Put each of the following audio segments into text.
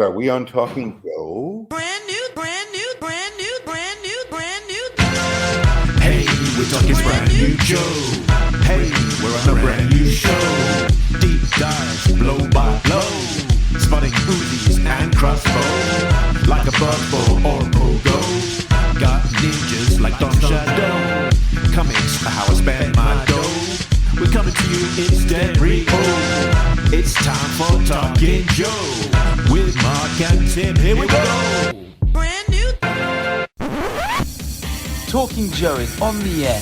Are we on Talking Joe? Brand new. Hey, we're talking brand new Joe. Hey, we're on a brand new show. Deep dives, blow by blow. Spotting Uzis and crossbow. Like a buzzball or a pogo. Got ninjas like Don Shadow. Comics are how I spend my dough. We're coming to you in stereo. It's time for Talking Joe. With Mark and Tim, here we go. Brand new. Talking Joe is on the air.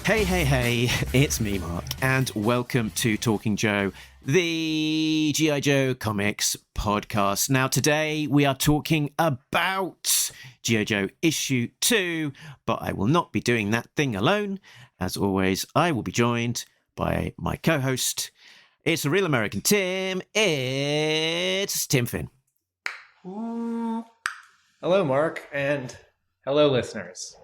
Hey, it's me, Mark, and welcome to Talking Joe, the G.I. Joe Comics podcast. Now, today we are talking about G.I. Joe issue 2, but I will not be doing that thing alone. As always, I will be joined by my co-host. It's a real American Tim. It's Tim Finn. Hello, Mark, and hello, listeners.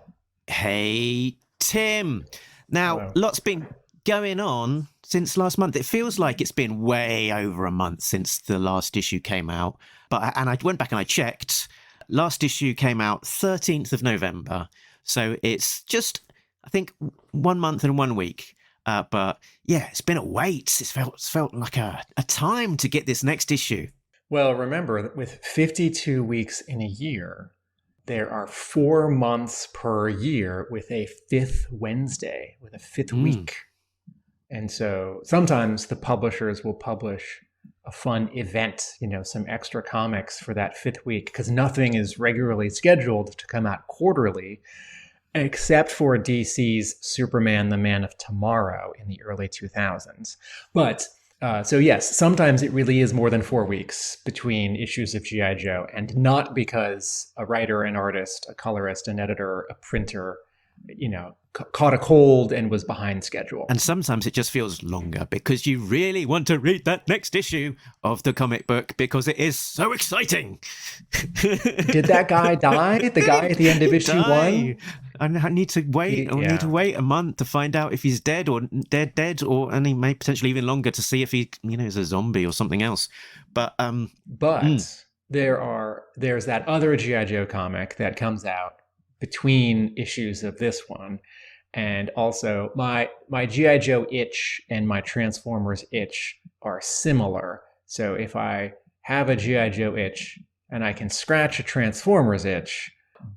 Hey, Tim. Now, Hello. Lots been going on since last month. It feels like it's been way over a month since the last issue came out. And I went back and I checked. Last issue came out 13th of November. So it's just, I think, 1 month and 1 week. But yeah, it's been a wait. It's felt like a time to get this next issue. Well, remember that with 52 weeks in a year, there are 4 months per year with a fifth Wednesday, with a fifth week. And so sometimes the publishers will publish a fun event, some extra comics for that fifth week, because nothing is regularly scheduled to come out quarterly, except for DC's Superman, the Man of Tomorrow in the early 2000s. But so yes, sometimes it really is more than 4 weeks between issues of G.I. Joe, and not because a writer, an artist, a colorist, an editor, a printer, caught a cold and was behind schedule. And sometimes it just feels longer because you really want to read that next issue of the comic book because it is so exciting. Did that guy die? The guy at the end of issue 1? I need to wait. I need to wait a month to find out if he's dead, and he may potentially even longer to see if he, is a zombie or something else. But there's that other G.I. Joe comic that comes out between issues of this one, and also my G.I. Joe itch and my Transformers itch are similar. So if I have a G.I. Joe itch and I can scratch a Transformers itch,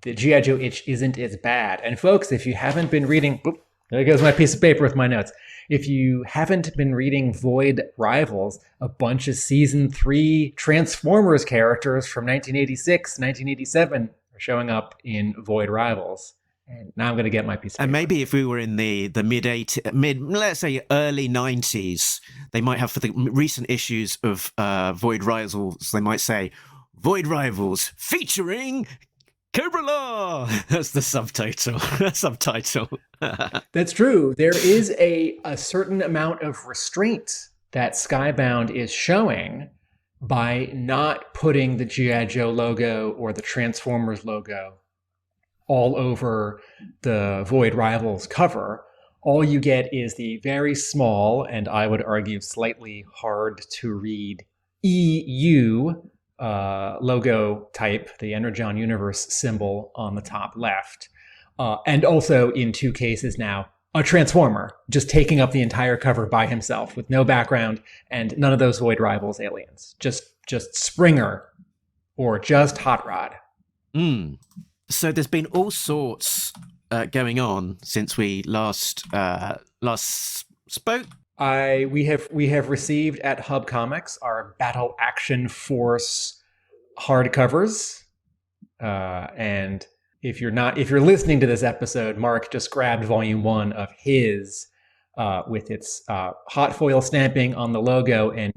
the G.I. Joe itch isn't as bad. And folks, if you haven't been reading, there goes my piece of paper with my notes. If you haven't been reading Void Rivals, a bunch of season 3 Transformers characters from 1986, 1987 are showing up in Void Rivals. And now I'm going to get my piece of paper. And maybe if we were in the let's say early 90s, they might have, for the recent issues of Void Rivals, they might say, Void Rivals featuring Cobra Law. That's the subtitle. That's true. There is a certain amount of restraint that Skybound is showing by not putting the G.I. Joe logo or the Transformers logo all over the Void Rivals cover. All you get is the very small, and I would argue slightly hard to read, EU logo type, the Energon Universe symbol on the top left. And also, in 2 cases now, a Transformer just taking up the entire cover by himself with no background and none of those Void Rivals aliens. Just Springer or just Hot Rod. So there's been all sorts going on since we last spoke. We have received at Hub Comics our Battle Action Force hardcovers, and if you're listening to this episode, Mark just grabbed volume 1 of his with its hot foil stamping on the logo and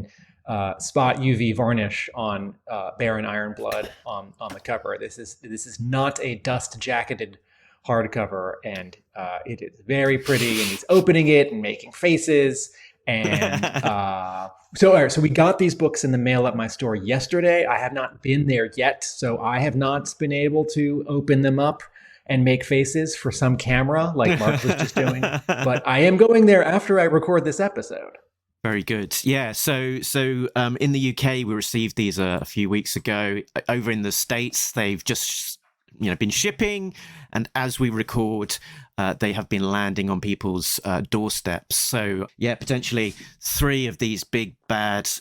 spot UV varnish on Baron Ironblood on the cover. This is not a dust jacketed hardcover, and it is very pretty, and he's opening it and making faces. And so we got these books in the mail at my store yesterday. I have not been there yet, so I have not been able to open them up and make faces for some camera like Mark was just doing. But I am going there after I record this episode. Very good. Yeah. So in the UK, we received these a few weeks ago. Over in the States, they've just been shipping, and as we record, they have been landing on people's doorsteps. So yeah, potentially 3 of these big bad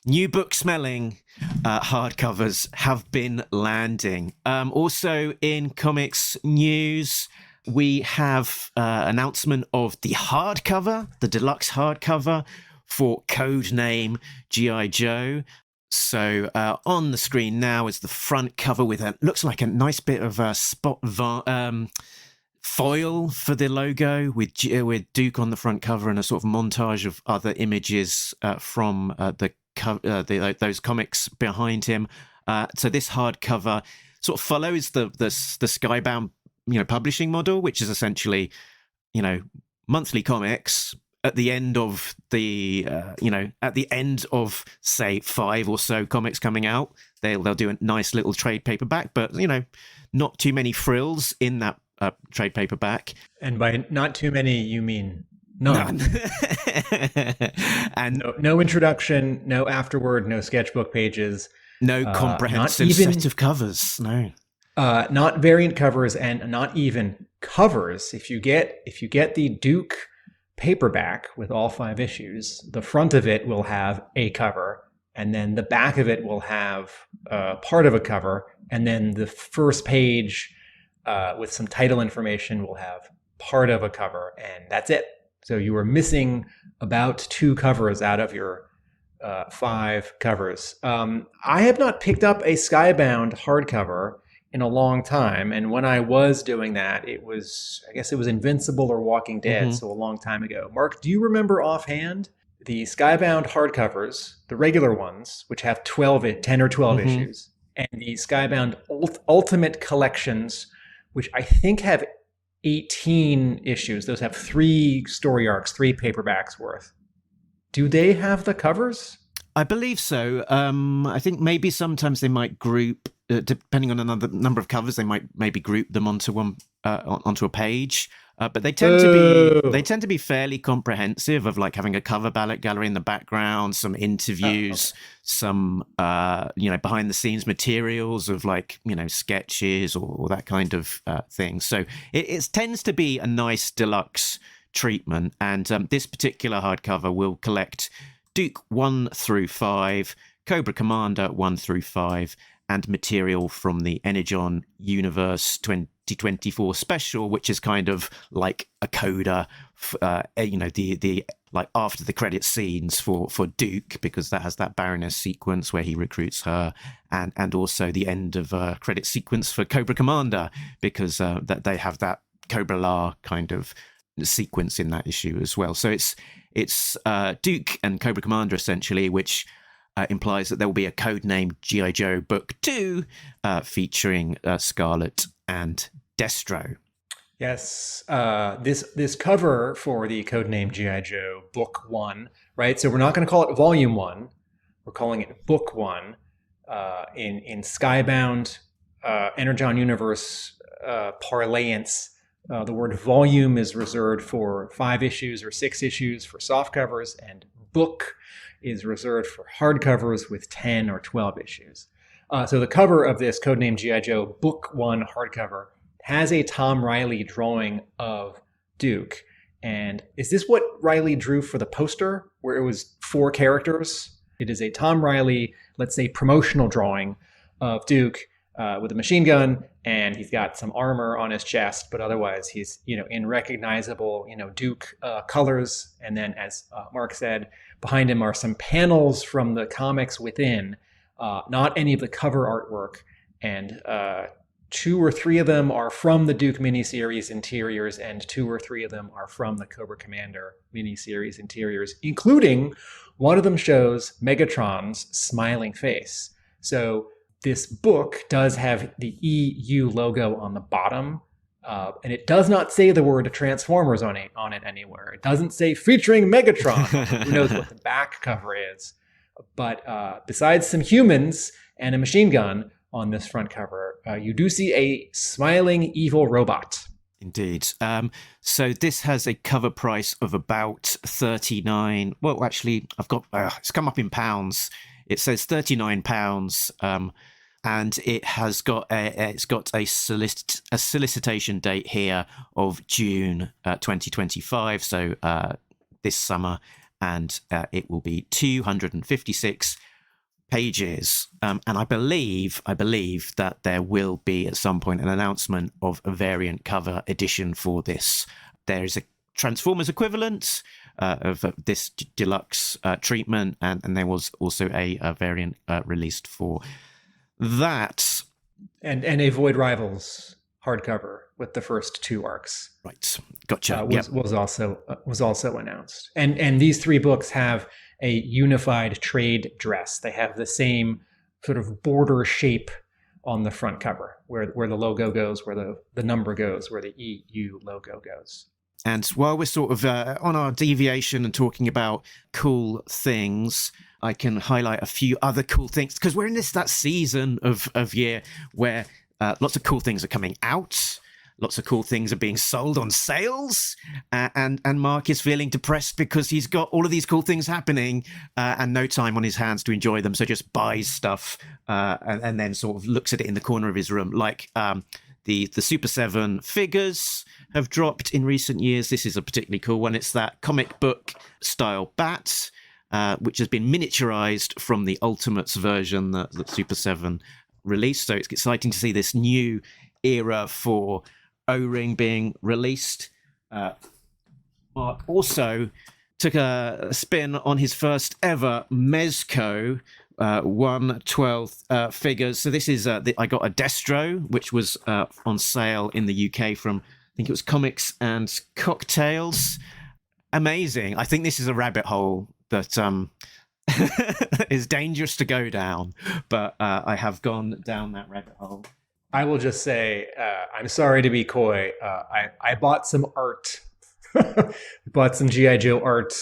new book smelling hardcovers have been landing. Also in comics news, we have announcement of the hardcover, the deluxe hardcover for Codename G.I. Joe. So on the screen now is the front cover with looks like a nice bit of foil for the logo with Duke on the front cover and a sort of montage of other images from those comics behind him. So this hardcover sort of follows the Skybound publishing model, which is essentially monthly comics at the end of say 5 or so comics coming out. They'll do a nice little trade paperback, but not too many frills in that trade paperback. And by not too many, you mean none. And no introduction, no afterword, no sketchbook pages, no comprehensive set of covers. No. Not variant covers and not even covers. If you get the Duke paperback with all 5 issues, the front of it will have a cover, and then the back of it will have part of a cover, and then the first page with some title information will have part of a cover, and that's it. So you were missing about 2 covers out of your 5 covers. I have not picked up a Skybound hardcover in a long time, and when I was doing that, I guess it was Invincible or Walking Dead, so a long time ago. Mark, do you remember offhand the Skybound hardcovers, the regular ones, which have 10 or 12 issues, and the Skybound Ultimate Collections, which I think have 18 issues? Those have 3 story arcs, 3 paperbacks worth. Do they have the covers? I believe so. I think maybe sometimes they might group, depending on the number of covers, they might maybe group them onto a page. But they tend to be fairly comprehensive, of like having a cover ballot gallery in the background, some interviews, some behind the scenes materials of sketches or that kind of thing. So it tends to be a nice deluxe treatment. And this particular hardcover will collect Duke 1 through 5, Cobra Commander 1 through 5, and material from the Energon Universe 2024 special, which is kind of like a coda, the like after the credit scenes for Duke, because that has that Baroness sequence where he recruits her, and also the end of credit sequence for Cobra Commander, because that they have that Cobra La kind of sequence in that issue as well. So it's Duke and Cobra Commander essentially, which implies that there will be a codename G.I. Joe Book 2 featuring Scarlet and Destro. Yes, this cover for the codename G.I. Joe Book 1, right? So we're not going to call it Volume 1. We're calling it Book 1 in Skybound Energon Universe parlance. The word volume is reserved for 5 issues or 6 issues for soft covers, and book is reserved for hardcovers with 10 or 12 issues. So the cover of this codename G.I. Joe Book 1 hardcover has a Tom Reilly drawing of Duke. And is this what Reilly drew for the poster, where it was 4 characters? It is a Tom Reilly, let's say, promotional drawing of Duke with a machine gun, and he's got some armor on his chest, but otherwise he's, in recognizable, Duke colors. And then, as Mark said, behind him are some panels from the comics within, not any of the cover artwork. And 2 or 3 of them are from the Duke miniseries interiors, and 2 or 3 of them are from the Cobra Commander miniseries interiors, including one of them shows Megatron's smiling face. So this book does have the EU logo on the bottom, and it does not say the word Transformers on it anywhere. It doesn't say featuring Megatron. Who knows what the back cover is? But besides some humans and a machine gun on this front cover, you do see a smiling evil robot. Indeed. So this has a cover price of about 39. Well, actually, I've got it's come up in pounds. It says £39, and it has got a solicitation date here of June 2025. So this summer, and it will be 256 pages, and I believe that there will be at some point an announcement of a variant cover edition for this. There is a Transformers equivalent of this deluxe treatment, and there was also a variant released for that, and a Void Rivals hardcover with the first 2 arcs. Right, gotcha. Was also announced, and these 3 books have a unified trade dress. They have the same sort of border shape on the front cover, where the logo goes, where the number goes, where the EU logo goes. And while we're sort of on our deviation and talking about cool things, I can highlight a few other cool things, because we're in that season of year where lots of cool things are coming out. Lots of cool things are being sold on sales, and Mark is feeling depressed because he's got all of these cool things happening and no time on his hands to enjoy them. So just buys stuff and then sort of looks at it in the corner of his room. Like the Super 7 figures have dropped in recent years. This is a particularly cool one. It's that comic book style bat, which has been miniaturized from the Ultimates version that Super 7 released. So it's exciting to see this new era for O-Ring being released. Mark also took a spin on his first ever Mezco 1/12 figures. So this is I got a Destro, which was on sale in the UK from, I think it was Comics and Cocktails. Amazing. I think this is a rabbit hole that is dangerous to go down, but I have gone down that rabbit hole. I will just say, I'm sorry to be coy. I bought some art, bought some G.I. Joe art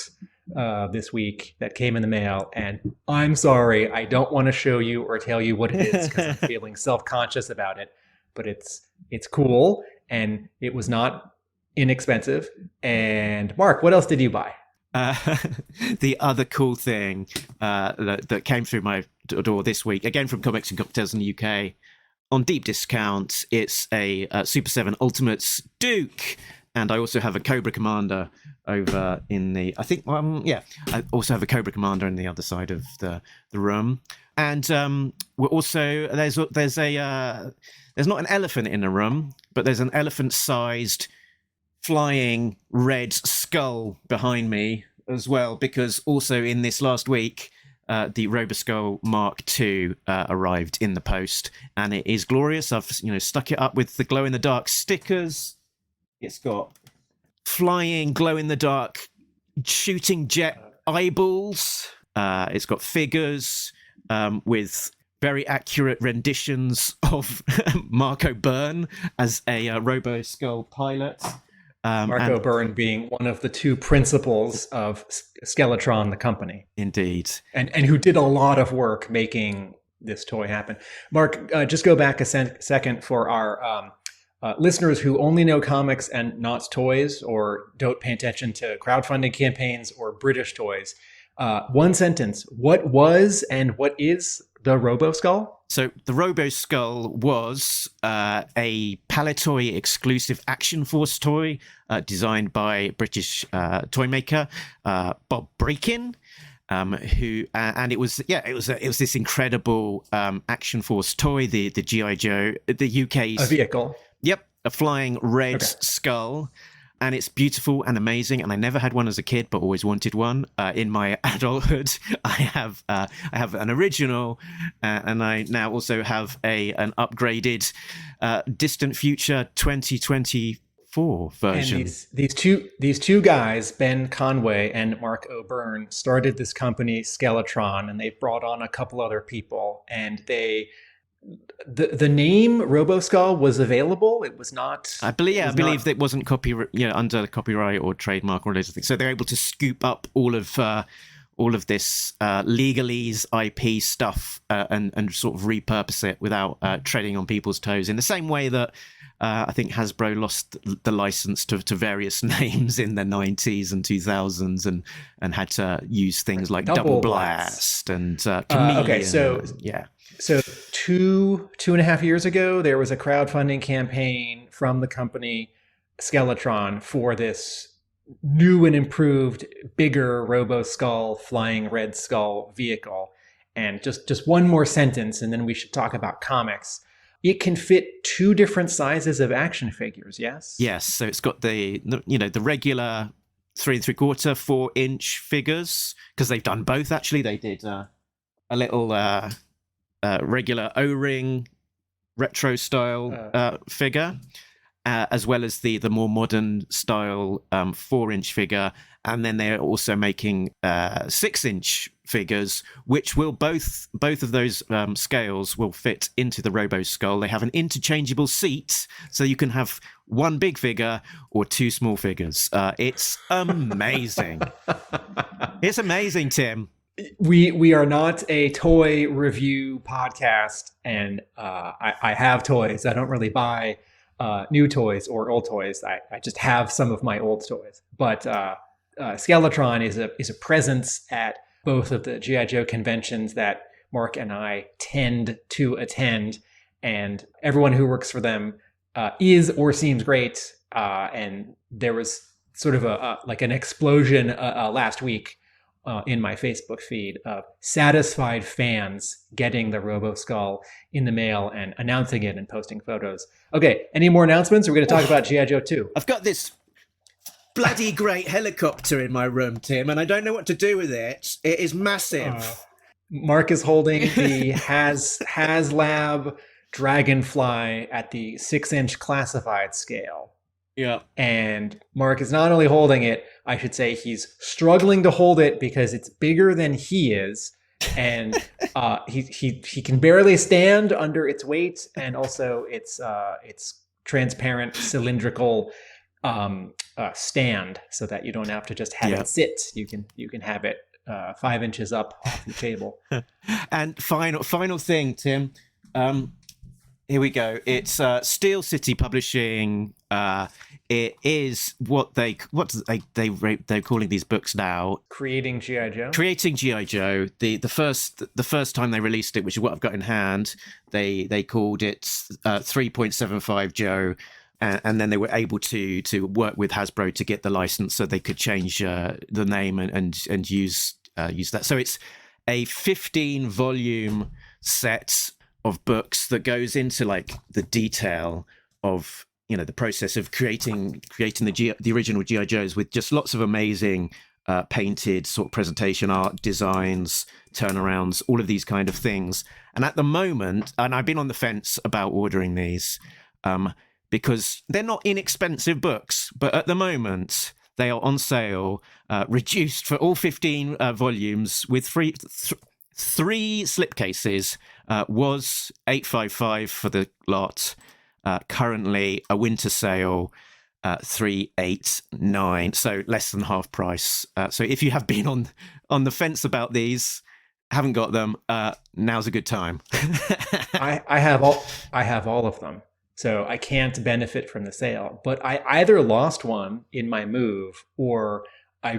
this week that came in the mail, and I'm sorry, I don't want to show you or tell you what it is because I'm feeling self-conscious about it. But it's cool, and it was not inexpensive. And Mark, what else did you buy? The other cool thing that came through my door this week, again from Comics and Cocktails in the UK, on deep discount, it's a Super 7 Ultimates Duke, and I also have a Cobra Commander over in the, I think, I also have a Cobra Commander in the other side of the room. And we're also, there's not an elephant in the room, but there's an elephant-sized flying red skull behind me as well, because also in this last week, the Roboskull Mark II arrived in the post, and it is glorious. I've stuck it up with the glow-in-the-dark stickers. It's got flying glow-in-the-dark shooting jet eyeballs. It's got figures with very accurate renditions of Marco Byrne as a Roboskull pilot. Marco Byrne being one of the 2 principals of Skeletron, the company. Indeed. And who did a lot of work making this toy happen. Mark, just go back a second for our listeners who only know comics and not toys, or don't pay attention to crowdfunding campaigns or British toys. One sentence, what was and what is the Roboskull? So the Roboskull was a Palitoy exclusive Action Force toy designed by British toy maker Bob Breakin, who and it was this incredible Action Force toy, the GI Joe, the UK's a vehicle. Yep, a flying red skull. And it's beautiful and amazing. And I never had one as a kid, but always wanted one. In my adulthood, I have an original, and I now also have an upgraded Distant Future 2024 version. And these two guys, Ben Conway and Mark O'Byrne, started this company Skeletron, and they brought on a couple other people, and the name Roboskull was available. It was not. I believe that wasn't under copyright or trademark or those things. So they're able to scoop up all of this legalese IP stuff and sort of repurpose it without treading on people's toes. In the same way that I think Hasbro lost the license to various names in the 90s and 2000s and had to use things like Double Blast and Chameleon. Okay, so yeah. So 2.5 years ago, there was a crowdfunding campaign from the company Skeletron for this new and improved, bigger Robo Skull flying Red Skull vehicle. And just one more sentence, and then we should talk about comics. It can fit 2 different sizes of action figures, yes? Yes, so it's got the regular 3 3/4, 4-inch figures, because they've done both, actually. They did a little regular O-ring retro style figure, as well as the more modern style 4-inch figure. And then they're also making 6-inch figures, which will both of those scales will fit into the Robo Skull. They have an interchangeable seat, so you can have one big figure or 2 small figures. It's amazing. It's amazing, Tim. We are not a toy review podcast, and I have toys. I don't really buy new toys or old toys. I just have some of my old toys. But Skeletron is a presence at both of the G.I. Joe conventions that Mark and I tend to attend, and everyone who works for them is or seems great. And there was sort of an explosion last week in my Facebook feed of satisfied fans getting the Robo Skull in the mail and announcing it and posting photos. Okay, any more announcements? We're going to talk about G.I. Joe 2. I've got this bloody great helicopter in my room, Tim, and I don't know what to do with it. It is massive. Mark is holding the HasLab Dragonfly at the 6-inch classified scale. Yeah. And Mark is not only holding it, I should say he's struggling to hold it because it's bigger than he is. And he can barely stand under its weight, and also its transparent cylindrical stand, so that you don't have to just have it sit. You can have it 5 inches up off the table. And final thing, Tim. Here we go. It's Steel City Publishing. It is what they're calling these books now. Creating G.I. Joe. Creating G.I. Joe. The first time they released it, which is what I've got in hand, they called it 3.75 Joe. And then they were able to work with Hasbro to get the license so they could change the name and use that. So it's a 15-volume set of books that goes into like the detail of the process of creating the original G.I. Joes, with just lots of amazing painted sort of presentation art, designs, turnarounds, all of these kind of things. And at the moment, and I've been on the fence about ordering these. Because they're not inexpensive books, but at the moment they are on sale, reduced for all 15 volumes with three slipcases. Was $855 for the lot. Currently, a winter sale, $389, so less than half price. So if you have been on the fence about these, haven't got them, now's a good time. I have all of them. So I can't benefit from the sale, but I either lost one in my move, or I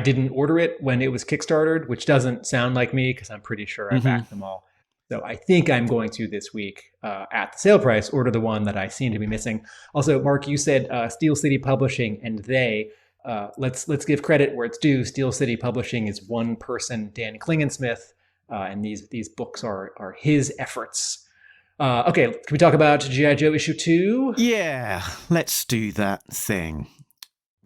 didn't order it when it was Kickstartered, which doesn't sound like me because I'm pretty sure I backed them all. So I think I'm going to this week at the sale price order the one that I seem to be missing. Also, Mark, you said Steel City Publishing, and let's give credit where it's due. Steel City Publishing is one person, Dan Klingensmith, and these books are his efforts. Okay, can we talk about G.I. Joe issue 2? Yeah, let's do that thing.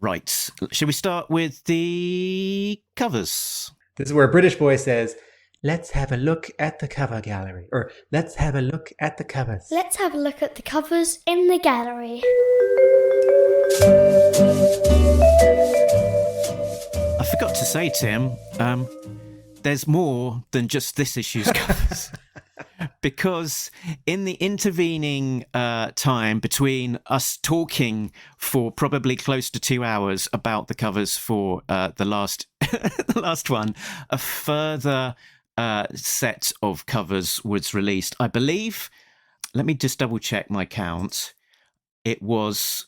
Right, shall we start with the covers? This is where British Boy says, let's have a look at the cover gallery. Or, let's have a look at the covers. Let's have a look at the covers in the gallery. I forgot to say, Tim, there's more than just this issue's covers. Because in the intervening time between us talking for probably close to 2 hours about the covers for the last one, a further set of covers was released. I believe, let me just double check my count. it was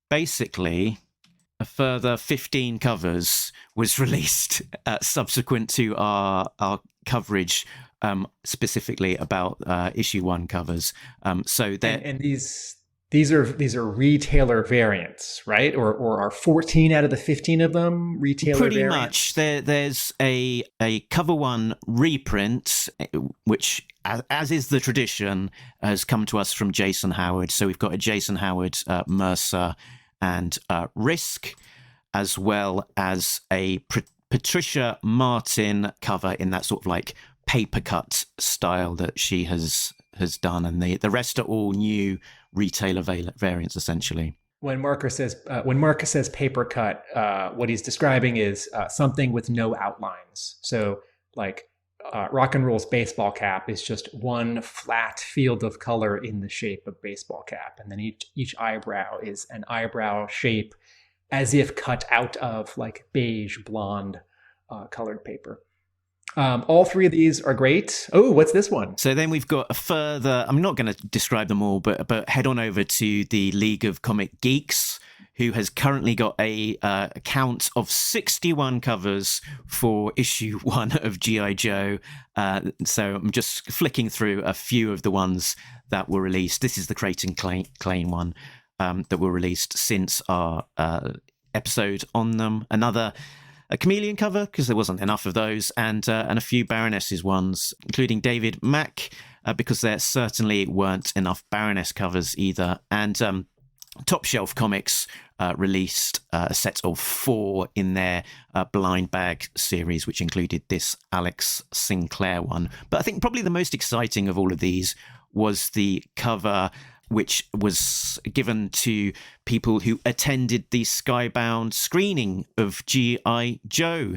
basically a further 15 covers was released subsequent to our coverage, specifically about issue 1 covers. So that and these are retailer variants, right? Or are 14 out of the 15 of them retailer pretty variants? much. There's a cover 1 reprint, which, as is the tradition, has come to us from Jason Howard. So we've got a Jason Howard Mercer and Risk, as well as a Patricia Martin cover in that sort of like paper cut style that she has done, and the rest are all new retailer variants essentially. When Marcus says paper cut, what he's describing is something with no outlines. So like Rock and Roll's baseball cap is just one flat field of color in the shape of baseball cap, and then each eyebrow is an eyebrow shape as if cut out of like beige blonde colored paper. All 3 of these are great. Oh, what's this one? So then we've got a further, I'm not going to describe them all, but head on over to the League of Comic Geeks, who has currently got a count of 61 covers for issue 1 of G.I. Joe. So I'm just flicking through a few of the ones that were released. This is the Creighton Klein one that were released since our episode on them. A Chameleon cover, because there wasn't enough of those, and a few Baronesses ones, including David Mack, because there certainly weren't enough Baroness covers either. And Top Shelf Comics released a set of 4 in their Blind Bag series, which included this Alex Sinclair one. But I think probably the most exciting of all of these was the cover which was given to people who attended the Skybound screening of G.I. Joe,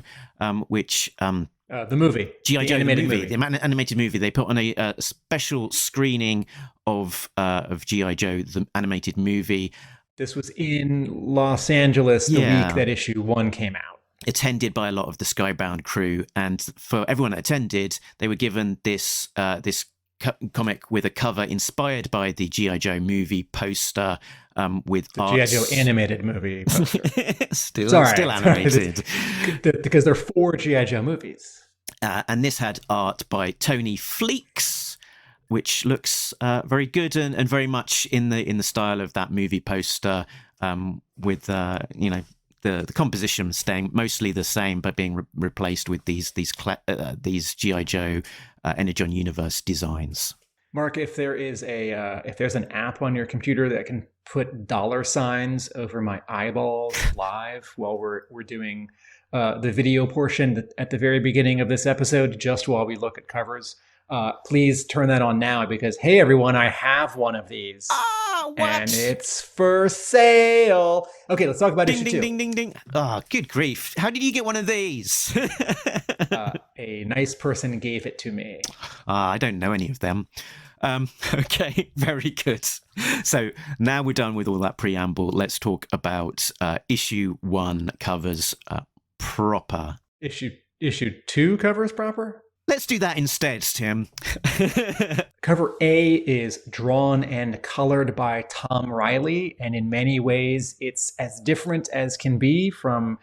which... the movie. G.I. Joe, animated movie. The animated movie. They put on a special screening of G.I. Joe, the animated movie. This was in Los Angeles the week that issue 1 came out. Attended by a lot of the Skybound crew. And for everyone that attended, they were given this comic with a cover inspired by the G.I. Joe movie poster, with the G.I. Joe animated movie poster. still animated. Because there are 4 G.I. Joe movies. And this had art by Tony Fleeks, which looks very good and very much in the style of that movie poster, with the composition staying mostly the same, but being replaced with these G.I. Joe Energon Universe designs. Mark, if there's an app on your computer that can put $ over my eyeballs live while we're doing the video portion at the very beginning of this episode, just while we look at covers, please turn that on now, because hey everyone, I have one of these. What? And it's for sale. Okay, let's talk about issue 2. Ding, ding, ding. Oh, good grief. How did you get one of these? A nice person gave it to me. I don't know any of them. Okay, very good. So now we're done with all that preamble. Let's talk about issue 1 covers proper. Issue 2 covers proper? Let's do that instead, Tim. Cover A is drawn and colored by Tom Reilly, and in many ways it's as different as can be from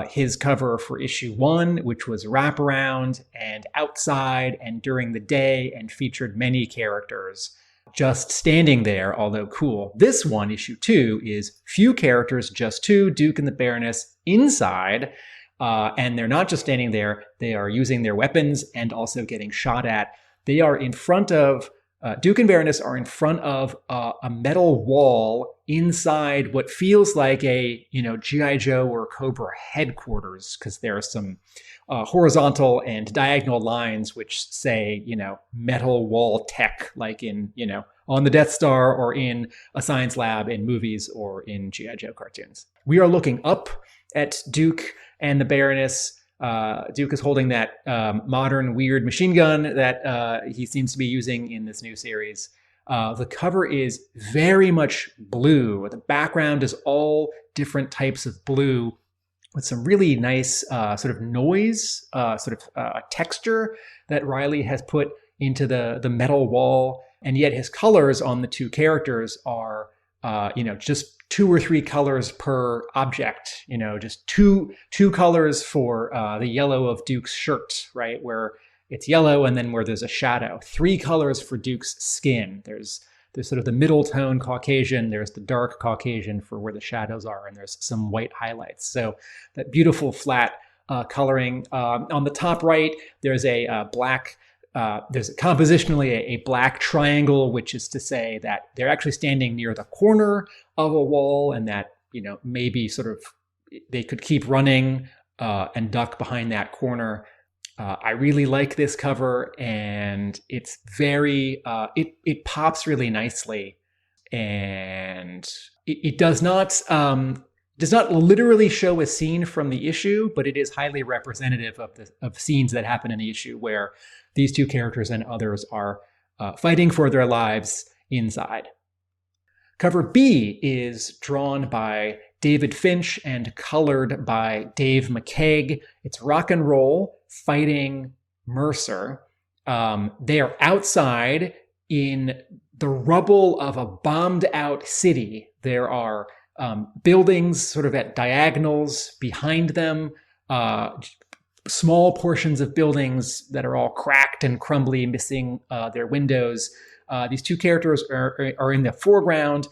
his cover for issue 1, which was wraparound and outside and during the day and featured many characters just standing there, although cool. This one, issue 2, is few characters, just 2, Duke and the Baroness, inside. And they're not just standing there, they are using their weapons and also getting shot at. They are in front of, Duke and Baroness are in front of a metal wall inside what feels like a, G.I. Joe or Cobra headquarters, because there are some horizontal and diagonal lines which say, metal wall tech, like in, on the Death Star or in a science lab in movies or in G.I. Joe cartoons. We are looking up at Duke and the Baroness. Duke is holding that modern weird machine gun that he seems to be using in this new series. The cover is very much blue. The background is all different types of blue with some really nice sort of noise, texture that Reilly has put into the metal wall. And yet his colors on the 2 characters are just 2 or 3 colors per object, just two colors for the yellow of Duke's shirt, right? Where it's yellow and then where there's a shadow. 3 colors for Duke's skin. There's sort of the middle tone Caucasian, there's the dark Caucasian for where the shadows are, and there's some white highlights. So that beautiful flat coloring. On the top right, there's a black, there's compositionally a black triangle, which is to say that they're actually standing near the corner of a wall, and that, maybe sort of they could keep running and duck behind that corner. I really like this cover, and it's very, it pops really nicely, and it does not literally show a scene from the issue, but it is highly representative of scenes that happen in the issue where these 2 characters and others are fighting for their lives inside. Cover B is drawn by David Finch and colored by Dave McCaig. It's Rock and Roll fighting Mercer. They are outside in the rubble of a bombed out city. There are buildings sort of at diagonals behind them, small portions of buildings that are all cracked and crumbly, missing their windows. These 2 characters are in the foreground.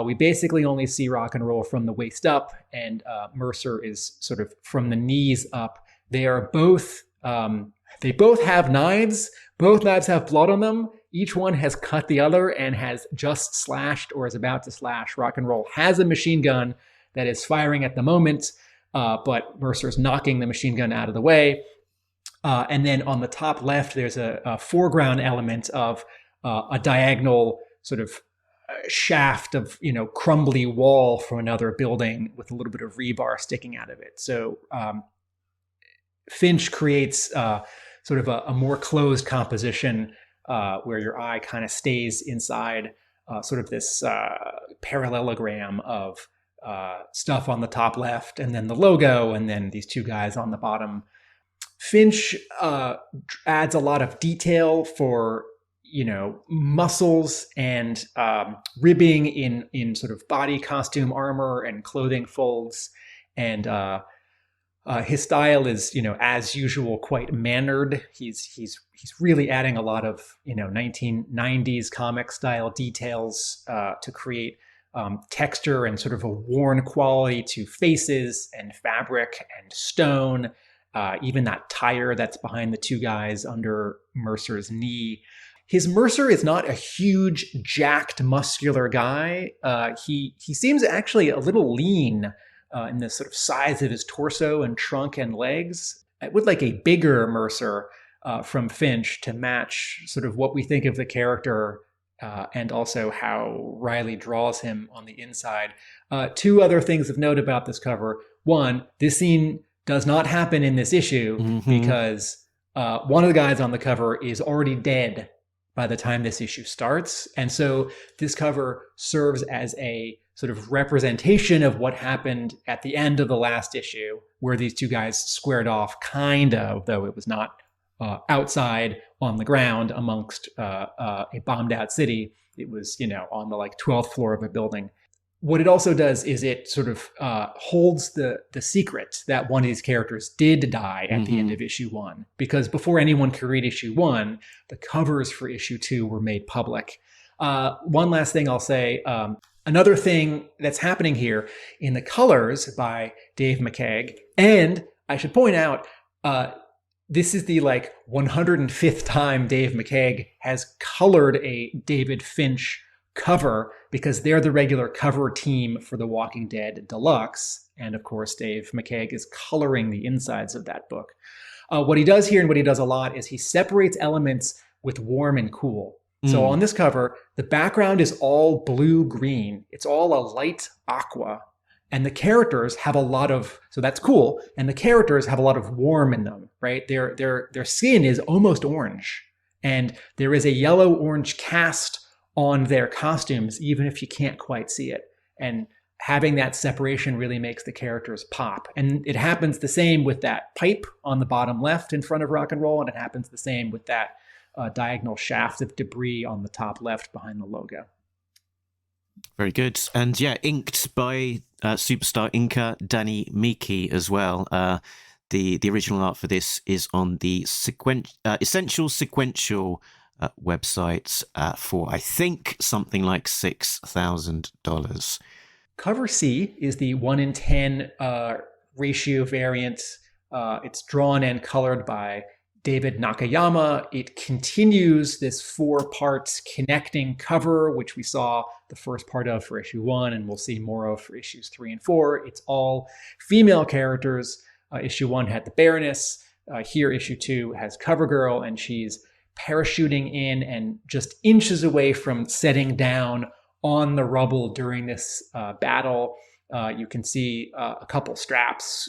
We basically only see Rock and Roll from the waist up, and Mercer is sort of from the knees up. They are both, they both have knives. Both knives have blood on them. Each one has cut the other and has just slashed or is about to slash. Rock and Roll has a machine gun that is firing at the moment, but Mercer's knocking the machine gun out of the way. And then on the top left, there's a foreground element of a diagonal sort of shaft of, crumbly wall from another building with a little bit of rebar sticking out of it. So Finch creates sort of a more closed composition where your eye kind of stays inside sort of this parallelogram of stuff on the top left, and then the logo, and then these 2 guys on the bottom. Finch adds a lot of detail for muscles and ribbing in sort of body costume armor and clothing folds, and his style is, as usual, quite mannered. He's really adding a lot of 1990s comic style details to create texture and sort of a worn quality to faces and fabric and stone. Even that tire that's behind the 2 guys under Mercer's knee. His Mercer is not a huge, jacked, muscular guy. He seems actually a little lean in the sort of size of his torso and trunk and legs. I would like a bigger Mercer from Finch to match sort of what we think of the character and also how Reilly draws him on the inside. 2 other things of note about this cover. One, this scene does not happen in this issue because one of the guys on the cover is already dead by the time this issue starts. And so this cover serves as a sort of representation of what happened at the end of the last issue, where these 2 guys squared off, kind of, though it was not outside on the ground amongst a bombed out city. It was, on the 12th floor of a building. What it also does is it sort of holds the secret that one of these characters did die at the end of issue 1, because before anyone could read issue 1, the covers for issue 2 were made public. One last thing I'll say, another thing that's happening here in the colors by Dave McCaig, and I should point out, this is the 105th time Dave McCaig has colored a David Finch cover, because they're the regular cover team for The Walking Dead Deluxe. And of course, Dave McCaig is coloring the insides of that book. What he does here, and what he does a lot, is he separates elements with warm and cool. So on this cover, the background is all blue-green. It's all a light aqua. And the characters have a lot of, so that's cool. And the characters have a lot of warm in them, right? Their skin is almost orange. And there is a yellow-orange cast on their costumes, even if you can't quite see it. And having that separation really makes the characters pop. And it happens the same with that pipe on the bottom left in front of Rock and Roll, and it happens the same with that diagonal shaft of debris on the top left behind the logo. Very good. And yeah, inked by superstar inker Danny Miki as well. The original art for this is on the Essential Sequential website for, I think, something like $6,000. Cover C is the 1:10 ratio variant. It's drawn and colored by David Nakayama. It continues this 4-part connecting cover, which we saw the first part of for issue 1, and we'll see more of for issues 3 and 4. It's all female characters. Issue 1 had the Baroness. Here, issue 2 has CoverGirl, and she's parachuting in and just inches away from setting down on the rubble during this battle. You can see a couple straps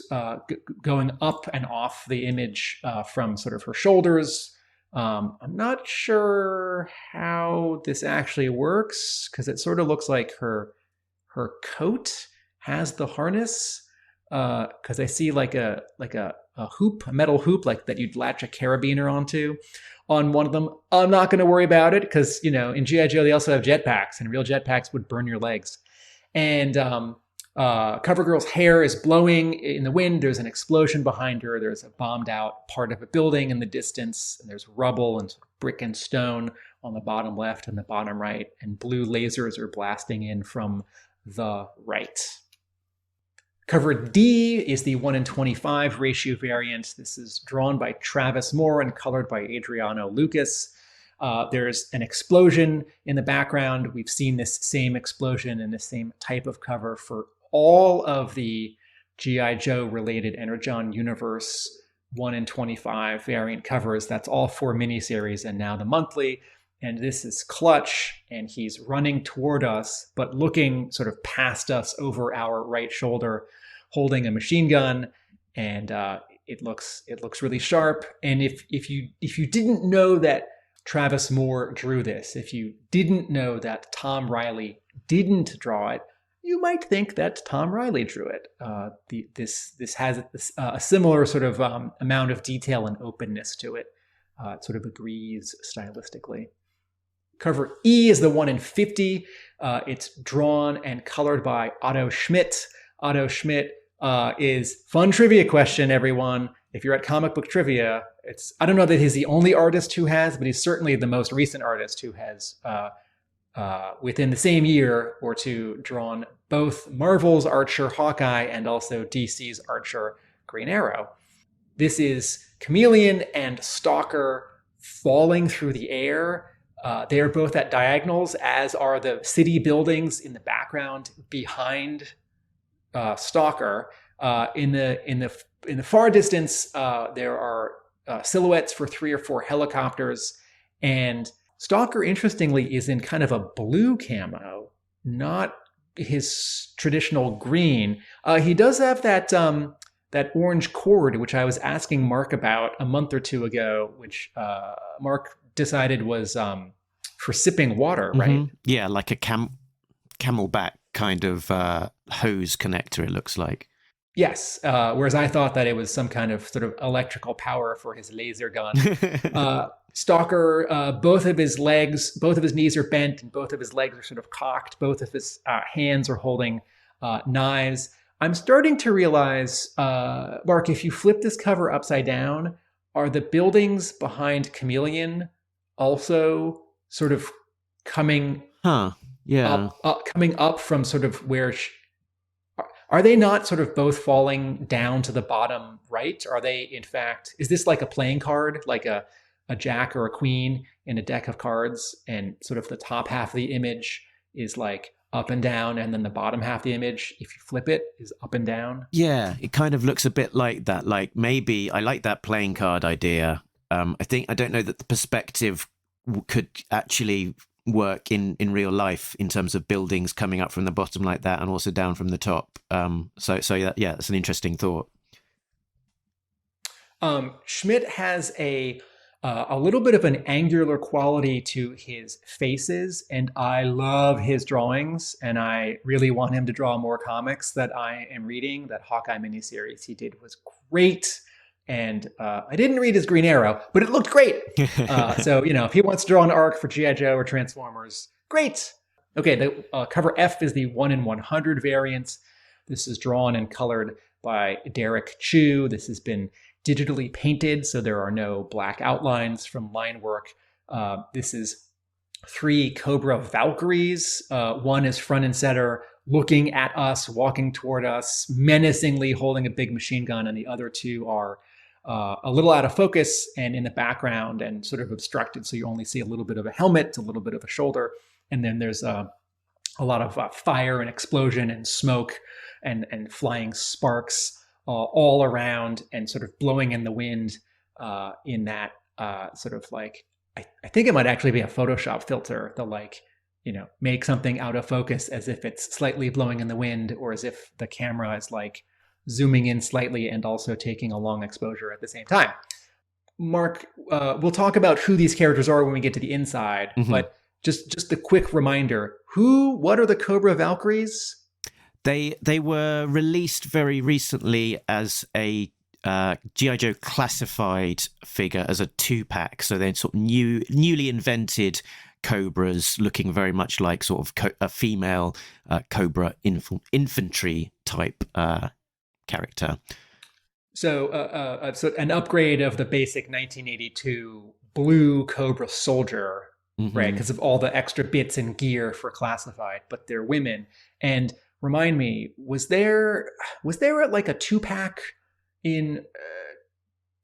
going up and off the image from sort of her shoulders. I'm not sure how this actually works, because it sort of looks like her coat has the harness, because I see like a hoop, a metal hoop like that you'd latch a carabiner onto on one of them. I'm not going to worry about it because, you know, in G.I. Joe they also have jetpacks, and real jetpacks would burn your legs. And CoverGirl's hair is blowing in the wind. There's an explosion behind her. There's a bombed out part of a building in the distance, and there's rubble and brick and stone on the bottom left and the bottom right, and blue lasers are blasting in from the right. Cover D is the 1:25 ratio variant. This is drawn by Travis Moore and colored by Adriano Lucas. There's an explosion in the background. We've seen this same explosion and the same type of cover for all of the G.I. Joe related Energon Universe 1:25 variant covers. That's all 4 miniseries and now the monthly. And this is Clutch, and he's running toward us, but looking sort of past us over our right shoulder, holding a machine gun. And it looks really sharp. And if you didn't know that Travis Moore drew this, if you didn't know that Tom Reilly didn't draw it, you might think that Tom Reilly drew it. This has a similar sort of amount of detail and openness to it. It sort of agrees stylistically. Cover E is the 1:50. It's drawn and colored by Otto Schmidt. Otto Schmidt is fun trivia question, everyone. If you're at Comic Book Trivia, I don't know that he's the only artist who has, but he's certainly the most recent artist who has, within the same year or two, drawn both Marvel's Archer Hawkeye and also DC's Archer Green Arrow. This is Chameleon and Stalker falling through the air. They are both at diagonals, as are the city buildings in the background behind Stalker. In the far distance, there are silhouettes for 3 or 4 helicopters, and Stalker, interestingly, is in kind of a blue camo, not his traditional green. He does have that orange cord, which I was asking Mark about a month or 2 ago, which Mark decided was for sipping water, right? Mm-hmm. Yeah, like a camelback kind of hose connector, it looks like. Yes, whereas I thought that it was some kind of sort of electrical power for his laser gun. Stalker, both of his knees are bent, and both of his legs are sort of cocked. Both of his hands are holding knives. I'm starting to realize, Mark, if you flip this cover upside down, are the buildings behind Chameleon also sort of coming up from sort of where... Are they not sort of both falling down to the bottom right? Are they, in fact, is this like a playing card, like a jack or a queen in a deck of cards, and sort of the top half of the image is like up and down, and then the bottom half of the image, if you flip it, is up and down? Yeah, it kind of looks a bit like that. Like maybe I like that playing card idea. I don't know that the perspective could actually work in real life in terms of buildings coming up from the bottom like that and also down from the top. So yeah, that's an interesting thought. Schmidt has a little bit of an angular quality to his faces, and I love his drawings, and I really want him to draw more comics that I am reading. That Hawkeye miniseries he did was great. And I didn't read his Green Arrow, but it looked great. So, if he wants to draw an arc for G.I. Joe or Transformers, great. Okay, the cover F is the 1 in 100 variant. This is drawn and colored by Derek Chu. This has been digitally painted, so there are no black outlines from line work. This is 3 Cobra Valkyries. One is front and center, looking at us, walking toward us, menacingly holding a big machine gun, and the other 2 are a little out of focus and in the background and sort of obstructed, so you only see a little bit of a helmet, a little bit of a shoulder, and then there's a lot of fire and explosion and smoke and flying sparks all around and sort of blowing in the wind in that sort of like, I think it might actually be a Photoshop filter. They'll like, make something out of focus as if it's slightly blowing in the wind, or as if the camera is like zooming in slightly and also taking a long exposure at the same time. Mark, we'll talk about who these characters are when we get to the inside, but just a quick reminder, what are the Cobra Valkyries? They were released very recently as a G.I. Joe classified figure, as a 2-pack. So they're sort of newly invented Cobras, looking very much like sort of a female Cobra infantry type character. So, so an upgrade of the basic 1982 blue Cobra soldier, right? Because of all the extra bits and gear for classified, but they're women. And remind me, was there like a 2-pack in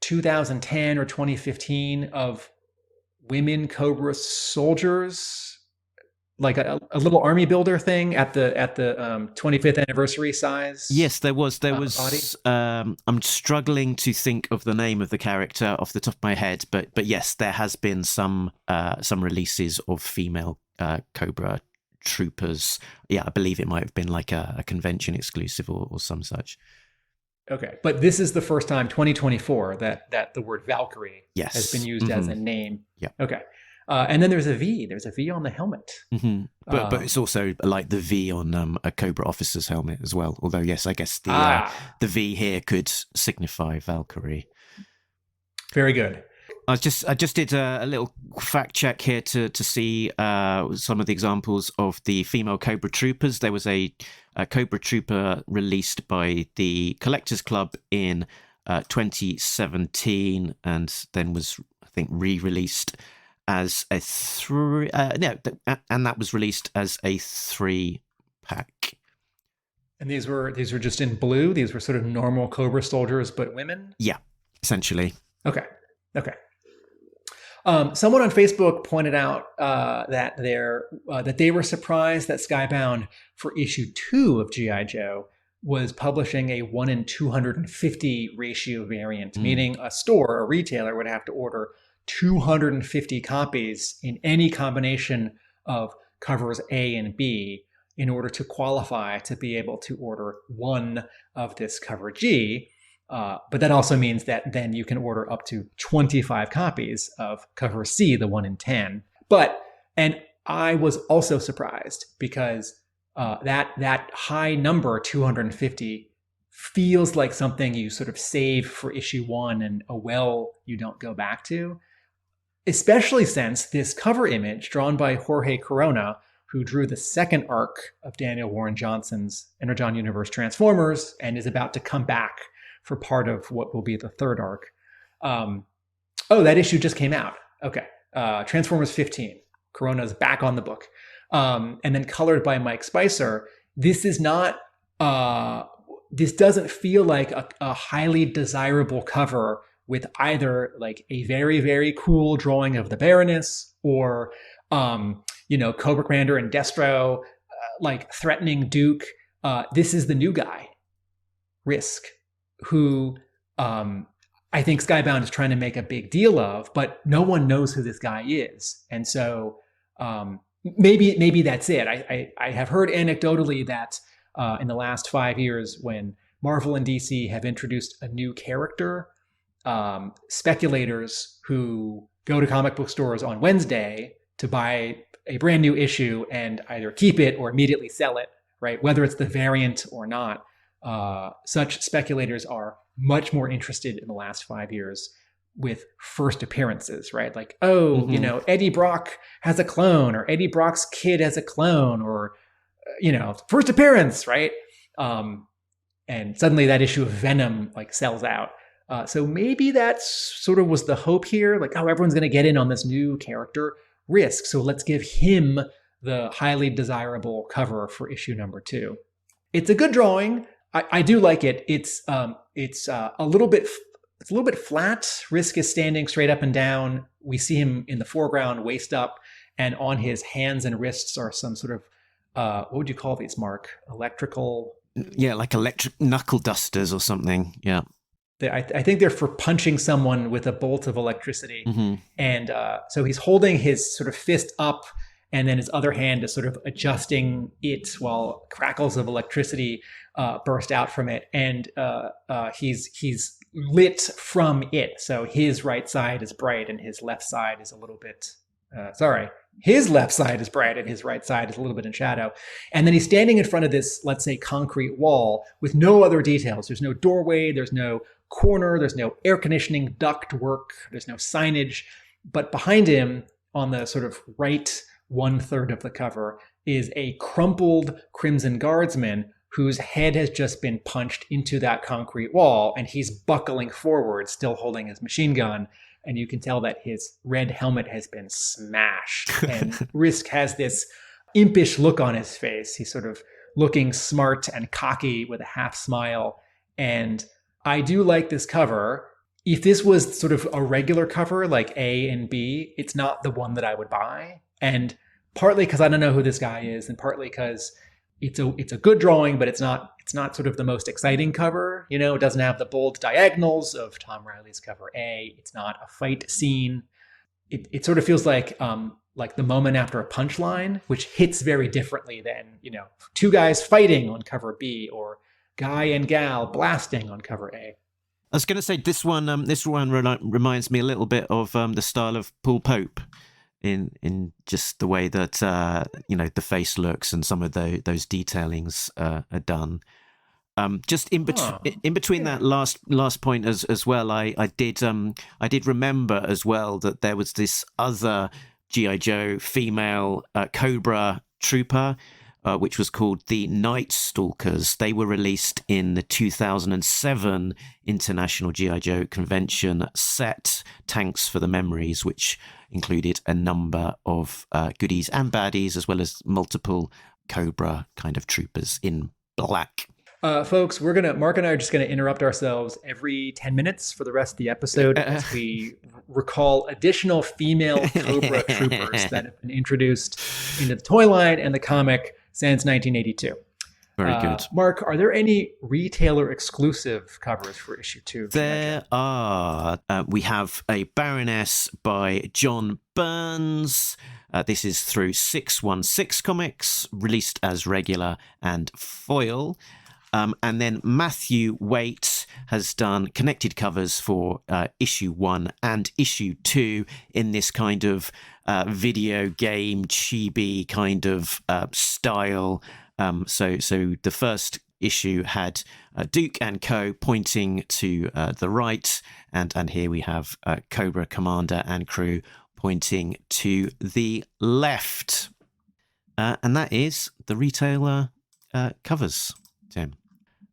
2010 or 2015 of women Cobra soldiers, like a little army builder thing at the 25th anniversary size? Yes, there was. I'm struggling to think of the name of the character off the top of my head, but yes, there has been some releases of female Cobra troopers. Yeah, I believe it might have been like a convention exclusive or some such. Okay, but this is the first time, 2024, that the word Valkyrie has been used as a name. Yeah. Okay. And then there's a V. There's a V on the helmet. But it's also like the V on a Cobra officer's helmet as well. Although, yes, I guess the V here could signify Valkyrie. Very good. I just did a little fact check here to see some of the examples of the female Cobra troopers. There was a Cobra trooper released by the Collectors Club in 2017, and then was, I think, re-released as a and that was released as a 3-pack. And these were just in blue. These were sort of normal Cobra soldiers, but women. Yeah, essentially. Okay. Someone on Facebook pointed out that they were surprised that Skybound for issue 2 of G.I. Joe was publishing a 1 in 250 ratio variant, meaning a retailer would have to order 250 copies in any combination of covers A and B in order to qualify to be able to order one of this cover G. But that also means that then you can order up to 25 copies of cover C, the 1 in 10. And I was also surprised because that high number, 250, feels like something you sort of save for issue 1 and a well you don't go back to. Especially since this cover image, drawn by Jorge Corona, who drew the second arc of Daniel Warren Johnson's Energon Universe Transformers and is about to come back for part of what will be the third arc. That issue just came out. Okay. Transformers 15. Corona's back on the book. And then colored by Mike Spicer. This is not, this doesn't feel like a highly desirable cover with either like a very, very cool drawing of the Baroness or, Cobra Commander and Destro, like threatening Duke. This is the new guy, Risk, who I think Skybound is trying to make a big deal of, but no one knows who this guy is. And so maybe that's it. I have heard anecdotally that in the last 5 years, when Marvel and DC have introduced a new character, speculators who go to comic book stores on Wednesday to buy a brand new issue and either keep it or immediately sell it, right? Whether it's the variant or not. Such speculators are much more interested in the last 5 years with first appearances, right? Like, oh, you know, Eddie Brock has a clone, or Eddie Brock's kid has a clone, or, you know, first appearance, right? And suddenly that issue of Venom like sells out. So maybe that sort of was the hope here. Like, oh, everyone's going to get in on this new character, Risk. So let's give him the highly desirable cover for issue number 2. It's a good drawing. I do like it. It's a little bit flat. Risk is standing straight up and down. We see him in the foreground, waist up, and on his hands and wrists are some sort of what would you call these, Mark? Electrical. Yeah, like electric knuckle dusters or something. Yeah. I think they're for punching someone with a bolt of electricity. And so he's holding his sort of fist up, and then his other hand is sort of adjusting it while crackles of electricity burst out from it. And he's lit from it. So his right side is bright and his left side is a little bit, his left side is bright and his right side is a little bit in shadow. And then he's standing in front of this, let's say, concrete wall with no other details. There's no doorway, there's no corner, there's no air conditioning duct work, there's no signage. But behind him, on the sort of right 1/3 of the cover, is a crumpled Crimson Guardsman whose head has just been punched into that concrete wall, and he's buckling forward, still holding his machine gun. And you can tell that his red helmet has been smashed. And Risk has this impish look on his face. He's sort of looking smart and cocky with a half smile. And I do like this cover. If this was sort of a regular cover like A and B, it's not the one that I would buy. And partly because I don't know who this guy is, and partly because it's a good drawing, but it's not sort of the most exciting cover. You know, it doesn't have the bold diagonals of Tom Reilly's cover A. It's not a fight scene. It sort of feels like the moment after a punchline, which hits very differently than, you know, two guys fighting on cover B or guy and gal blasting on cover A. I was going to say this one reminds me a little bit of the style of Paul Pope in just the way that you know, the face looks and some of those detailings are done. Just in between that last point as well, I did remember as well that there was this other G.I. Joe female Cobra trooper, which was called the Night Stalkers. They were released in the 2007 International G.I. Joe Convention set, Tanks for the Memories, which included a number of goodies and baddies, as well as multiple Cobra kind of troopers in black. Folks, Mark and I are just gonna interrupt ourselves every 10 minutes for the rest of the episode as we recall additional female Cobra troopers that have been introduced into the toy line and the comic since 1982. Very good. Mark, are there any retailer exclusive covers for issue 2? There are. We have a Baroness by John Burns. This is through 616 Comics, released as regular and foil. And then Matthew Waite has done connected covers for issue 1 and issue 2 in this kind of video game chibi kind of style. So the first issue had Duke and Co. pointing to the right, and here we have Cobra Commander and crew pointing to the left. And that is the retailer covers, Tim.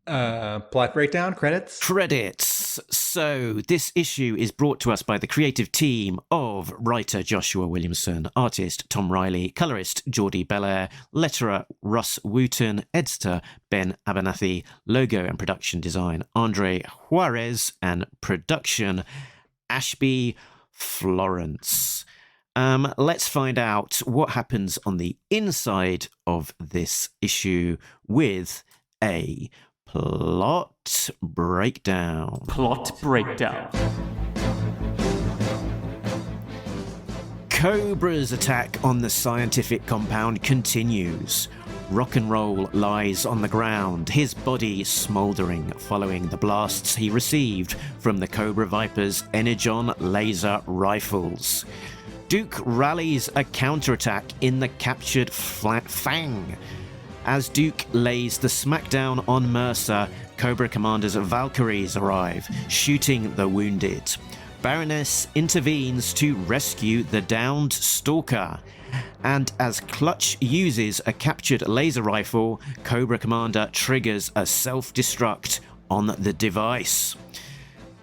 Plot breakdown, credits? Credits. So this issue is brought to us by the creative team of writer Joshua Williamson, artist Tom Reilly, colorist Jordie Bellaire, letterer Russ Wooton, editor Ben Abernethy, logo and production design Andres Juarez, and production Ashby Florence. Let's find out what happens on the inside of this issue with a plot breakdown. Cobra's attack on the scientific compound continues. Rock and Roll lies on the ground, his body smouldering following the blasts he received from the Cobra Viper's energon laser rifles. Duke rallies a counterattack in the captured Fang. As Duke lays the smackdown on Mercer, Cobra Commander's Valkyries arrive, shooting the wounded. Baroness intervenes to rescue the downed stalker. And as Clutch uses a captured laser rifle, Cobra Commander triggers a self-destruct on the device.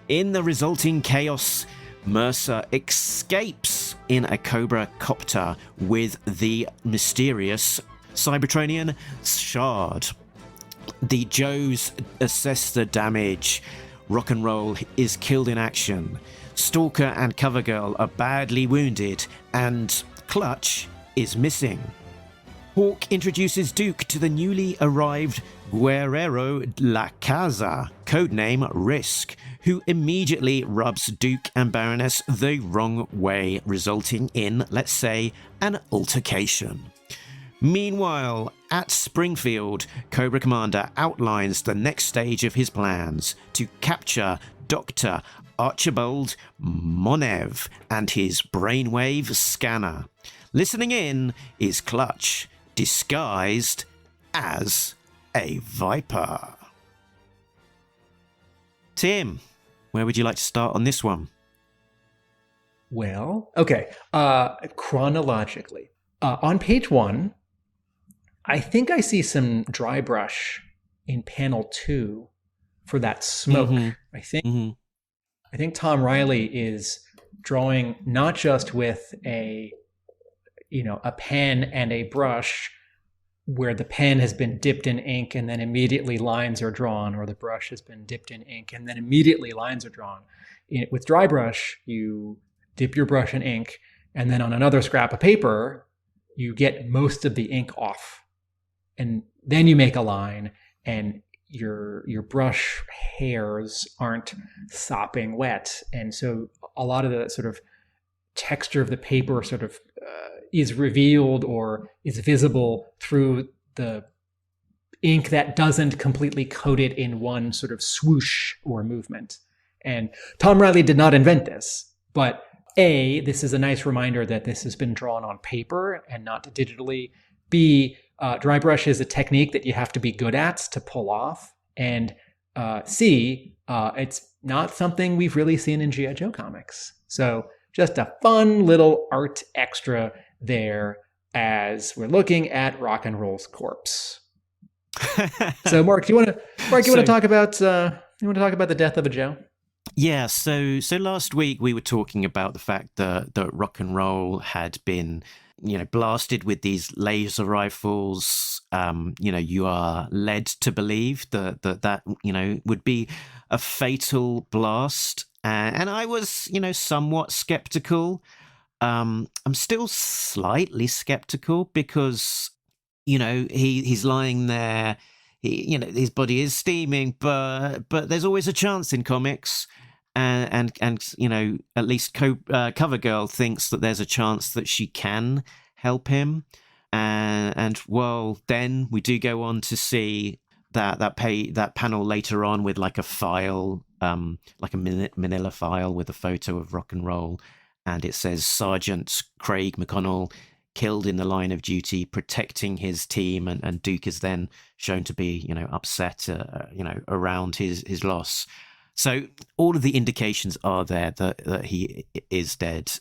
In the resulting chaos, Mercer escapes in a Cobra copter with the mysterious Cybertronian Shard. The Joes assess the damage. Rock and Roll is killed in action. Stalker and Covergirl are badly wounded, and Clutch is missing. Hawk introduces Duke to the newly arrived Guerrero La Casa, codename Risk, who immediately rubs Duke and Baroness the wrong way, resulting in, let's say, an altercation. Meanwhile, at Springfield, Cobra Commander outlines the next stage of his plans to capture Dr. Archibald Monev and his brainwave scanner. Listening in is Clutch, disguised as a Viper. Tim, where would you like to start on this one? Well, okay. Chronologically, on page 1, I think I see some dry brush in panel 2 for that smoke. I think Tom Reilly is drawing not just with a pen and a brush where the pen has been dipped in ink and then immediately lines are drawn, or the brush has been dipped in ink and then immediately lines are drawn. With dry brush, you dip your brush in ink, and then on another scrap of paper, you get most of the ink off. And then you make a line, and your brush hairs aren't sopping wet. And so a lot of the sort of texture of the paper sort of is revealed or is visible through the ink that doesn't completely coat it in one sort of swoosh or movement. And Tom Reilly did not invent this, but A, this is a nice reminder that this has been drawn on paper and not digitally. B, dry brush is a technique that you have to be good at to pull off. And C, it's not something we've really seen in G.I. Joe comics. So just a fun little art extra there as we're looking at Rock and Roll's corpse. So, Mark, do you want to talk about the death of a Joe? Yeah. So last week we were talking about the fact that Rock and Roll had been, blasted with these laser rifles. You are led to believe that would be a fatal blast. And I was, somewhat skeptical. I'm still slightly skeptical because, he's lying there. His body is steaming, but there's always a chance in comics. And at least Covergirl thinks that there's a chance that she can help him. And well, then we do go on to see that panel later on with like a file, like a manila file with a photo of Rock and Roll, and it says Sergeant Craig McConnell killed in the line of duty protecting his team, and Duke is then shown to be upset around his loss. So all of the indications are there that he is dead,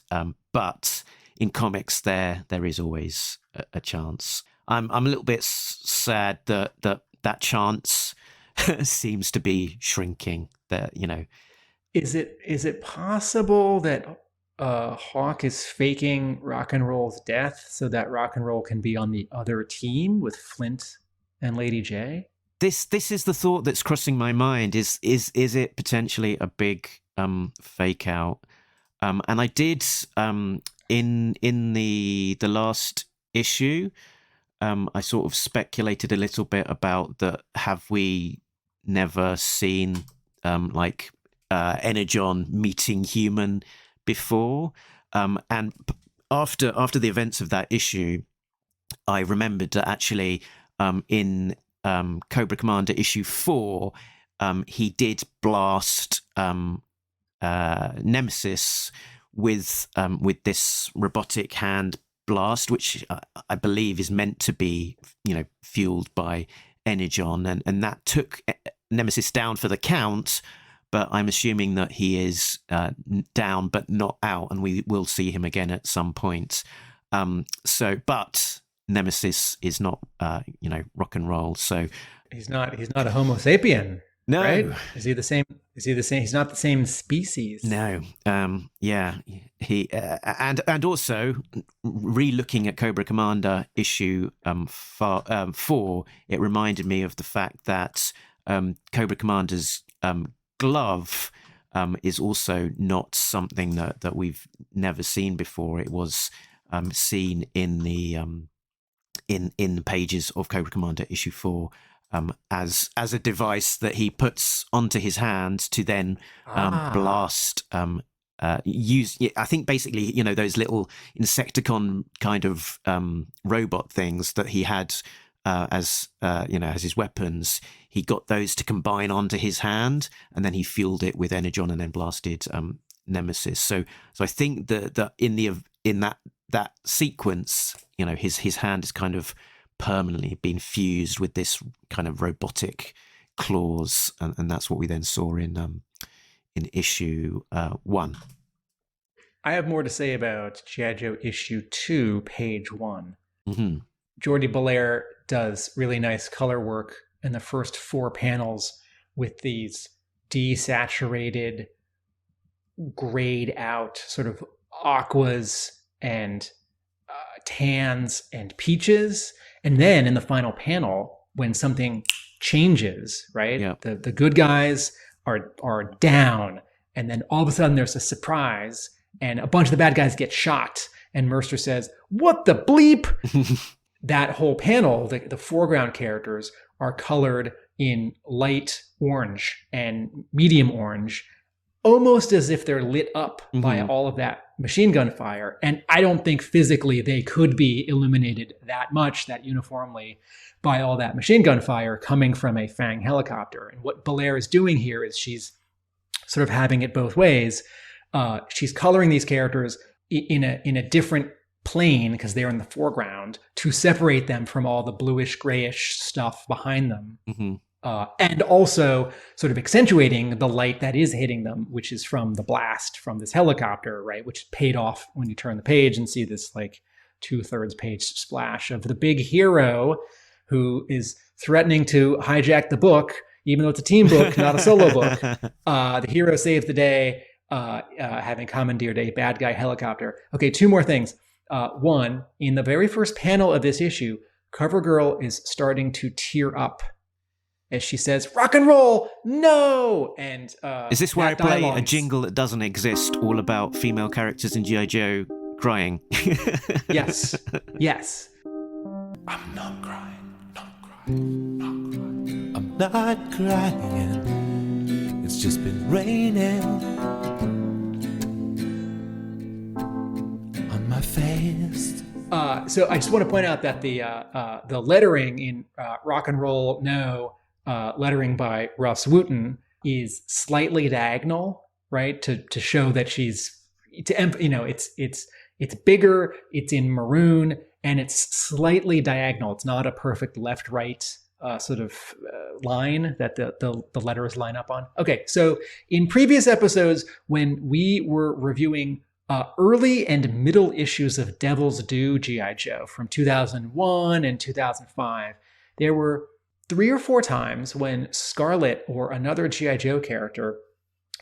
but in comics there is always a chance. I'm a little bit sad that chance seems to be shrinking. Is it possible that Hawk is faking Rock and Roll's death so that Rock and Roll can be on the other team with Flint and Lady J? This is the thought that's crossing my mind. Is it potentially a big fake out? And I did in the last issue. I sort of speculated a little bit about that. Have we never seen energon meeting human before? And after the events of that issue, I remembered that actually in Cobra Commander issue 4, he did blast Nemesis with this robotic hand blast, which I believe is meant to be fueled by energon, and that took Nemesis down for the count. but I'm assuming that he is down but not out, and we will see him again at some point. But Nemesis is not, rock and roll. So he's not a Homo sapien. No, right? Is he the same? He's not the same species. No. He and also re-looking at Cobra Commander issue 4, it reminded me of the fact that Cobra Commander's glove is also not something that we've never seen before. It was seen in the in the pages of Cobra Commander issue 4. As a device that he puts onto his hand to then blast. Use, I think basically, those little Insecticon kind of robot things that he had as his weapons. He got those to combine onto his hand, and then he fueled it with energon and then blasted Nemesis. So I think that in that sequence, his hand is kind of permanently been fused with this kind of robotic claws, and that's what we then saw in issue 1. I have more to say about G.I. Joe issue 2, page 1. Mm-hmm. Jordie Bellaire does really nice color work in the first 4 panels with these desaturated, grayed out sort of aquas and tans and peaches. And then in the final panel, when something changes, right? Yep. The good guys are down, and then all of a sudden there's a surprise, and a bunch of the bad guys get shot. And Mercer says, "What the bleep?" That whole panel, the foreground characters are colored in light orange and medium orange, almost as if they're lit up by all of that machine gun fire. And I don't think physically they could be illuminated that much, that uniformly, by all that machine gun fire coming from a Fang helicopter. And what Bellaire is doing here is she's sort of having it both ways. She's coloring these characters in a different plane, because they're in the foreground, to separate them from all the bluish grayish stuff behind them. Mm-hmm. And also sort of accentuating the light that is hitting them, which is from the blast from this helicopter, right? Which paid off when you turn the page and see this like 2/3 page splash of the big hero who is threatening to hijack the book, even though it's a team book, not a solo book. The hero saves the day, having commandeered a bad guy helicopter. Okay, 2 more things. One, in the very first panel of this issue, CoverGirl is starting to tear up as she says, "Rock and roll, no!" And is this where I play dialogue a jingle that doesn't exist, all about female characters in G.I. Joe crying? Yes. I'm not crying, not crying, not crying. I'm not crying. It's just been raining on my face. So I just want to point out that the lettering in Rock and Roll No, lettering by Russ Wooton, is slightly diagonal, right? To show that it's bigger, it's in maroon, and it's slightly diagonal. It's not a perfect left-right sort of line that the letters line up on. Okay, so in previous episodes, when we were reviewing early and middle issues of Devil's Due G.I. Joe from 2001 and 2005, there were 3 or 4 times when Scarlet or another G.I. Joe character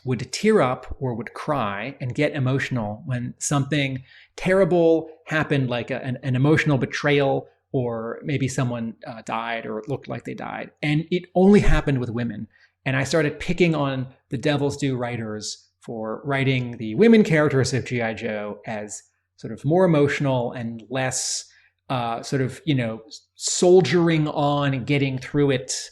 would tear up or would cry and get emotional when something terrible happened, like an emotional betrayal, or maybe someone died or it looked like they died. And it only happened with women. And I started picking on the Devil's Due writers for writing the women characters of G.I. Joe as sort of more emotional and less soldiering on and getting through it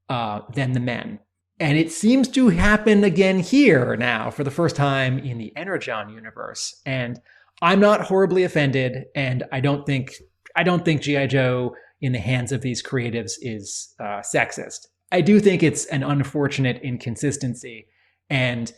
than the men. And it seems to happen again here now for the first time in the Energon universe. And I'm not horribly offended, and I don't think G.I. Joe in the hands of these creatives is sexist. I do think it's an unfortunate inconsistency. And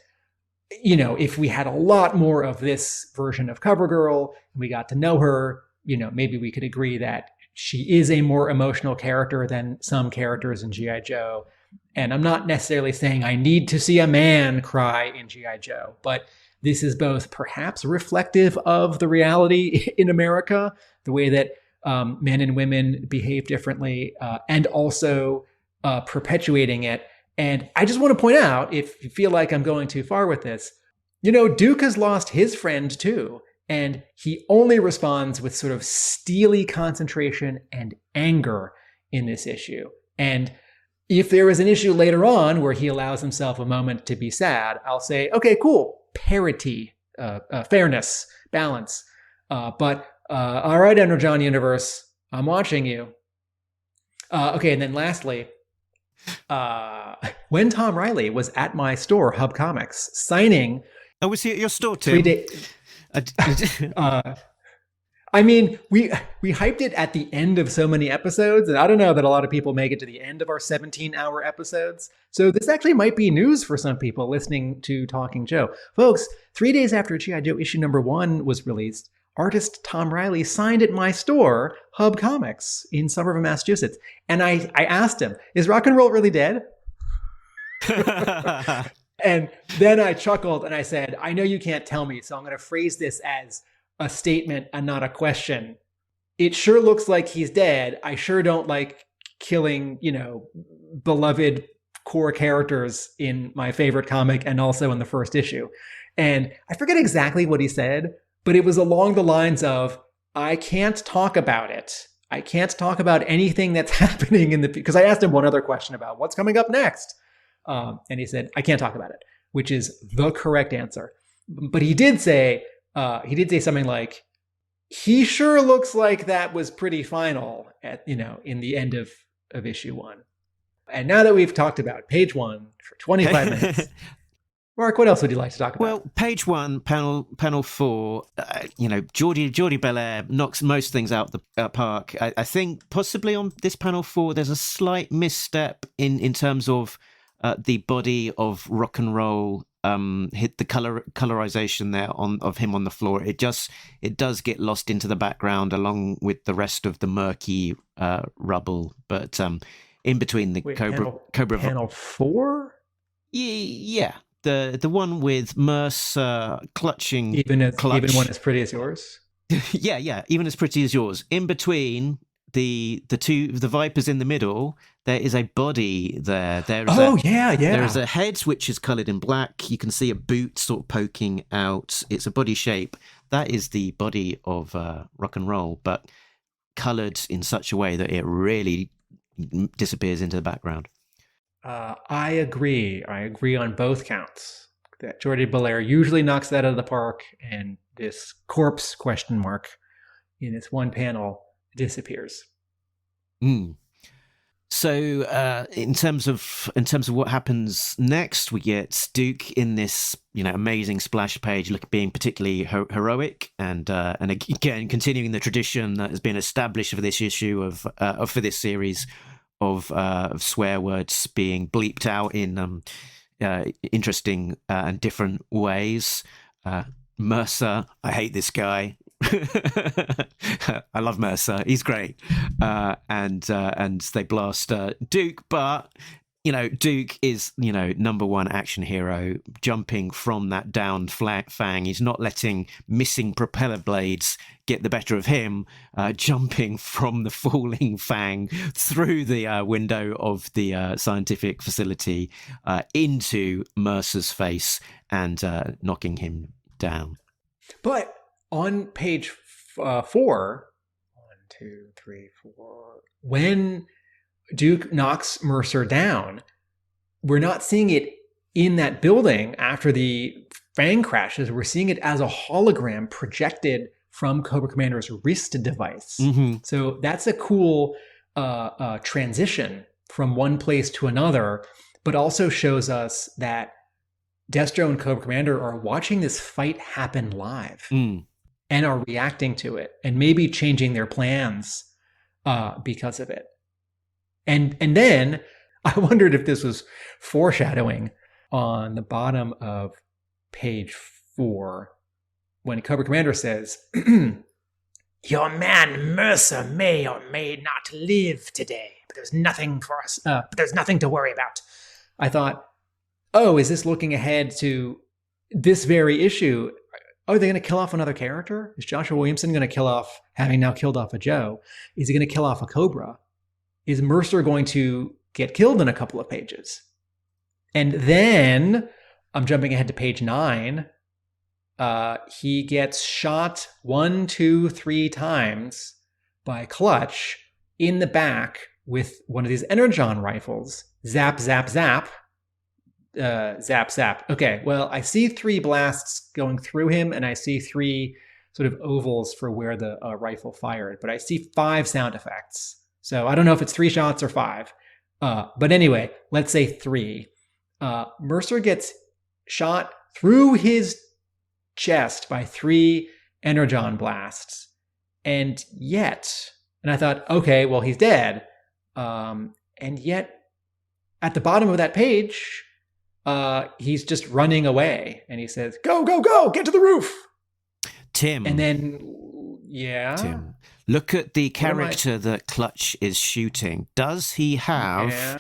if we had a lot more of this version of CoverGirl, and we got to know her, maybe we could agree that she is a more emotional character than some characters in G.I. Joe. And I'm not necessarily saying I need to see a man cry in G.I. Joe, but this is both perhaps reflective of the reality in America, the way that men and women behave differently, and also perpetuating it. And I just want to point out, if you feel like I'm going too far with this, Duke has lost his friend too. And he only responds with sort of steely concentration and anger in this issue. And if there is an issue later on where he allows himself a moment to be sad, I'll say, okay, cool, parity, fairness, balance. But all right, Energon Universe, I'm watching you. Okay, and then lastly, when Tom Reilly was at my store, Hub Comics, signing... Oh, was he at your store, Tim? I mean, we hyped it at the end of so many episodes, and I don't know that a lot of people make it to the end of our 17-hour episodes. So this actually might be news for some people listening to Talking Joe. Folks, 3 days after G.I. Joe issue number 1 was released, artist Tom Reilly signed at my store, Hub Comics, in Somerville, Massachusetts. And I asked him, is rock and roll really dead? And then I chuckled and I said, I know you can't tell me, so I'm going to phrase this as a statement and not a question. It sure looks like he's dead. I sure don't like killing, beloved core characters in my favorite comic and also in the first issue. And I forget exactly what he said, but it was along the lines of, I can't talk about it. I can't talk about anything that's happening because I asked him one other question about what's coming up next. And he said, I can't talk about it, which is the correct answer. But he did say something like, he sure looks like that was pretty final at, in the end of issue 1. And now that we've talked about page 1 for 25 minutes, Mark, what else would you like to talk about? Well, page 1, panel 4, Jordie Bellaire knocks most things out the park. I think possibly on this panel 4, there's a slight misstep in terms of the body of rock and roll, hit the colorization there of him on the floor. It does get lost into the background along with the rest of the murky rubble. But in between the Cobra panel 4, yeah, the one with Mercer clutching, even one as pretty as yours. yeah, even as pretty as yours. In between the vipers in the middle, there is a body there. There is a head which is coloured in black. You can see a boot sort of poking out. It's a body shape. That is the body of rock and roll, but coloured in such a way that it really disappears into the background. I agree. I agree on both counts. That Jordie Bellaire usually knocks that out of the park, and this corpse ? In this one panel disappears. So in terms of what happens next, we get Duke in this amazing splash page, being particularly heroic, and again continuing the tradition that has been established for this issue for this series of swear words being bleeped out in interesting and different ways. Mercer, I hate this guy. I love Mercer. He's great. And they blast Duke, but Duke is number one action hero, jumping from that downed fang. He's not letting missing propeller blades get the better of him, jumping from the falling fang through the window of the scientific facility into Mercer's face and knocking him down. But on page 4, when Duke knocks Mercer down, we're not seeing it in that building after the fang crashes. We're seeing it as a hologram projected from Cobra Commander's wrist device. Mm-hmm. So that's a cool transition from one place to another, but also shows us that Destro and Cobra Commander are watching this fight happen live and are reacting to it and maybe changing their plans because of it. And then I wondered if this was foreshadowing on the bottom of page 4 when Cobra Commander says, "Your man Mercer may or may not live today, but there's nothing for us. But there's nothing to worry about. I thought, oh, is this looking ahead to this very issue? Are they going to kill off another character? Is Joshua Williamson going to kill off, having now killed off a Joe? Is he going to kill off a Cobra? Is Mercer going to get killed in a couple of pages? And then I'm jumping ahead to page 9. He gets shot 1, 2, 3 times by Clutch in the back with one of these energon rifles. Zap, zap, zap. Zap, zap. Okay, well, I see 3 blasts going through him, and I see 3 sort of ovals for where the rifle fired, but I see 5 sound effects. So I don't know if it's 3 shots or 5. But anyway, let's say 3. Mercer gets shot through his chest by 3 energon blasts. And I thought, okay, well, he's dead. And yet, at the bottom of that page, he's just running away. And he says, go, go, go, get to the roof. Tim. And then, yeah. Tim, look at the character that Clutch is shooting. Does he have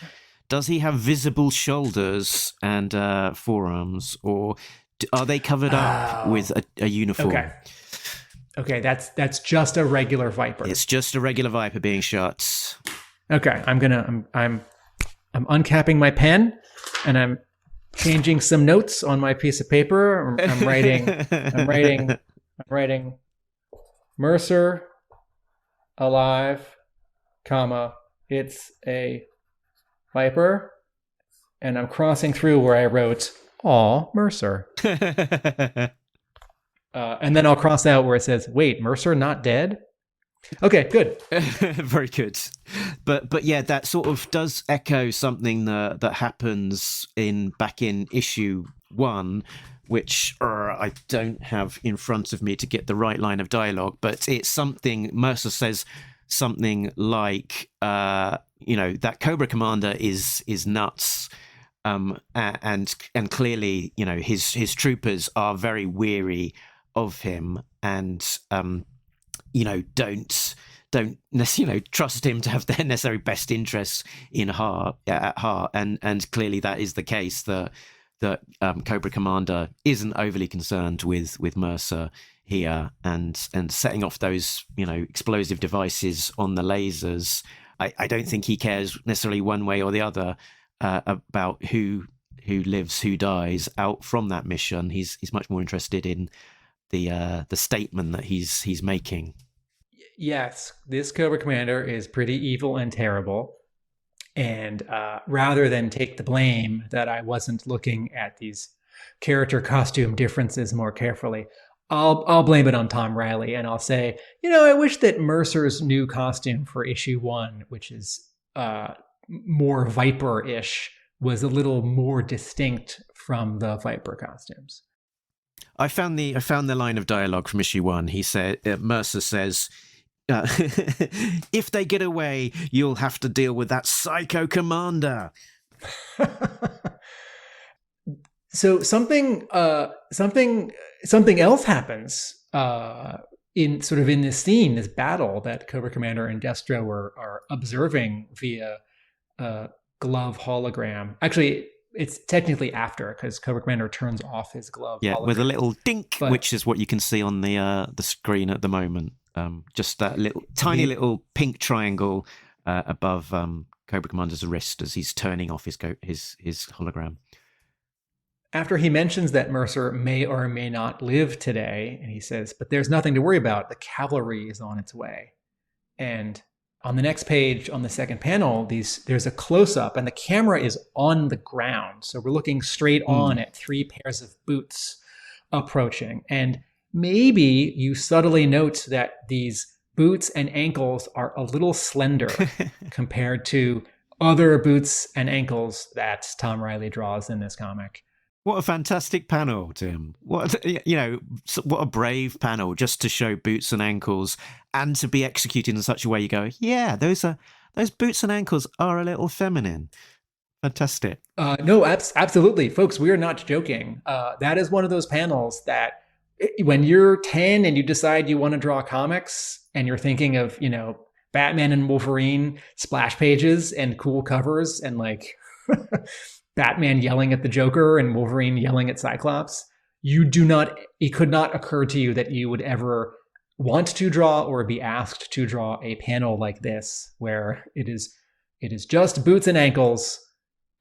visible shoulders and forearms, or are they covered up with a uniform? Okay, that's just a regular Viper. It's just a regular Viper being shot. Okay, I'm uncapping my pen, and I'm changing some notes on my piece of paper. I'm writing Mercer alive, comma, it's a Viper, and I'm crossing through where I wrote, "Aw, Mercer." And then I'll cross out where it says, "Wait, Mercer not dead?" Okay, good. Very good. But yeah, that sort of does echo something that happens back in issue 1, which I don't have in front of me to get the right line of dialogue, but it's something Mercer says something like, that Cobra Commander is nuts. And clearly, his troopers are very weary of him, and don't trust him to have their necessary best interests at heart. And clearly that is the case. That Cobra Commander isn't overly concerned with Mercer here, and setting off those explosive devices on the lasers. I don't think he cares necessarily one way or the other about who lives, who dies out from that mission. He's much more interested in the statement that he's making. Yes, this Cobra Commander is pretty evil and terrible. And rather than take the blame that I wasn't looking at these character costume differences more carefully, I'll blame it on Tom Reilly, and I'll say, I wish that Mercer's new costume for issue 1, which is more Viper-ish, was a little more distinct from the Viper costumes. I found the line of dialogue from issue 1. He said, Mercer says, if they get away, you'll have to deal with that psycho commander. So something else happens in this scene, this battle that Cobra Commander and Destro are observing via glove hologram. Actually, it's technically after, because Cobra Commander turns off his glove. Yeah, hologram. with a little dink, which is what you can see on the screen at the moment. Just that tiny little pink triangle above Cobra Commander's wrist as he's turning off his hologram. After he mentions that Mercer may or may not live today, and he says, but there's nothing to worry about. The cavalry is on its way. And on the next page, on the second panel, there's a close-up, and the camera is on the ground. So we're looking straight on at 3 pairs of boots approaching. And maybe you subtly note that these boots and ankles are a little slender compared to other boots and ankles that Tom Reilly draws in this comic. What a fantastic panel, Tim. What a brave panel, just to show boots and ankles and to be executed in such a way you go, yeah, those boots and ankles are a little feminine. Fantastic. No, absolutely. Folks, we are not joking. That is one of those panels that when you're 10 and you decide you want to draw comics and you're thinking of, Batman and Wolverine splash pages and cool covers and like Batman yelling at the Joker and Wolverine yelling at Cyclops, it could not occur to you that you would ever want to draw or be asked to draw a panel like this, where it is just boots and ankles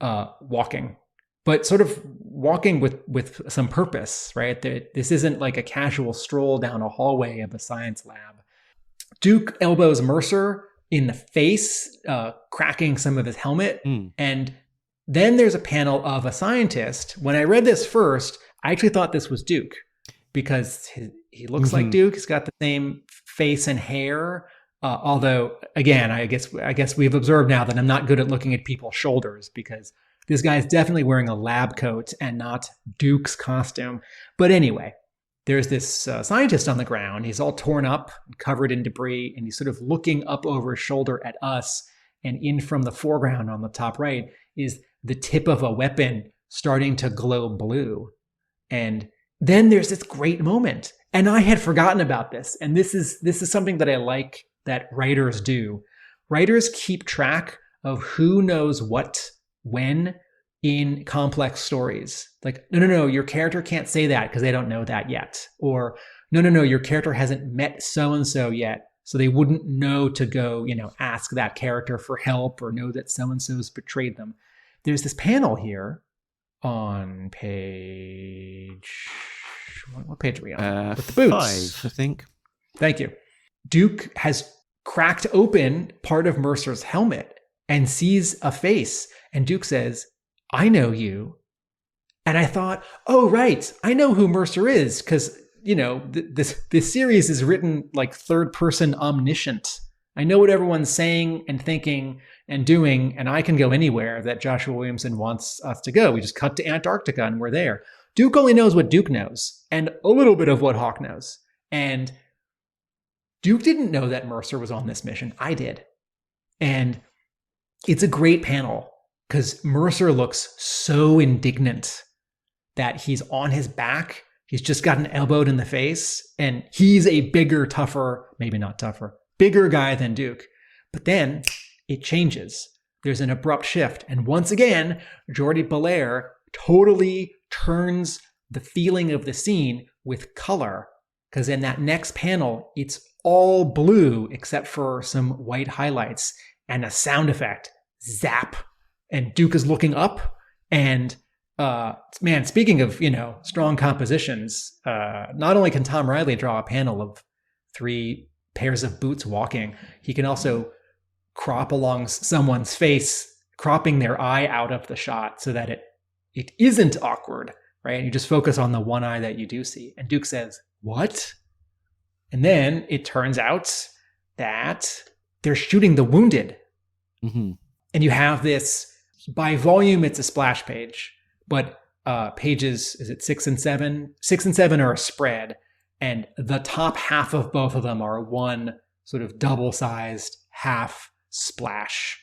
walking, but sort of walking with some purpose, right? This isn't like a casual stroll down a hallway of a science lab. Duke elbows Mercer in the face, cracking some of his helmet. And then there's a panel of a scientist. When I read this first, I actually thought this was Duke because he looks like Duke. He's got the same face and hair. Although, again, I guess we've observed now that I'm not good at looking at people's shoulders because this guy is definitely wearing a lab coat and not Duke's costume. But anyway, there's this scientist on the ground. He's all torn up, covered in debris, and he's sort of looking up over his shoulder at us. And in from the foreground on the top right is the tip of a weapon starting to glow blue. And then there's this great moment. And I had forgotten about this. And this is something that I like that writers do. Writers keep track of who knows what, when, in complex stories. Like, no, your character can't say that because they don't know that yet. Or, no, your character hasn't met so-and-so yet, so they wouldn't know to go, ask that character for help or know that so-and-so's betrayed them. There's this panel here on page... What page are we on? With the boots. 5, I think. Thank you. Duke has cracked open part of Mercer's helmet and sees a face. And Duke says, "I know you." And I thought, oh, right. I know who Mercer is because, this series is written like third person omniscient. I know what everyone's saying and thinking and doing, and I can go anywhere that Joshua Williamson wants us to go. We just cut to Antarctica and we're there. Duke only knows what Duke knows and a little bit of what Hawk knows. And Duke didn't know that Mercer was on this mission. I did. And it's a great panel because Mercer looks so indignant that he's on his back. He's just gotten elbowed in the face and he's a bigger, tougher, maybe not tougher, bigger guy than Duke. But then it changes. There's an abrupt shift. And once again, Jordie Bellaire totally turns the feeling of the scene with color. Because in that next panel, it's all blue except for some white highlights and a sound effect. Zap. And Duke is looking up. And man, speaking of, strong compositions, not only can Tom Reilly draw a panel of 3 pairs of boots walking, he can also crop along someone's face, cropping their eye out of the shot so that it isn't awkward, right? And you just focus on the one eye that you do see. And Duke says, "What?" And then it turns out that they're shooting the wounded. And you have this, by volume, it's a splash page, but pages, is it 6 and 7? 6 and 7 are a spread. And the top half of both of them are one sort of double-sized half splash.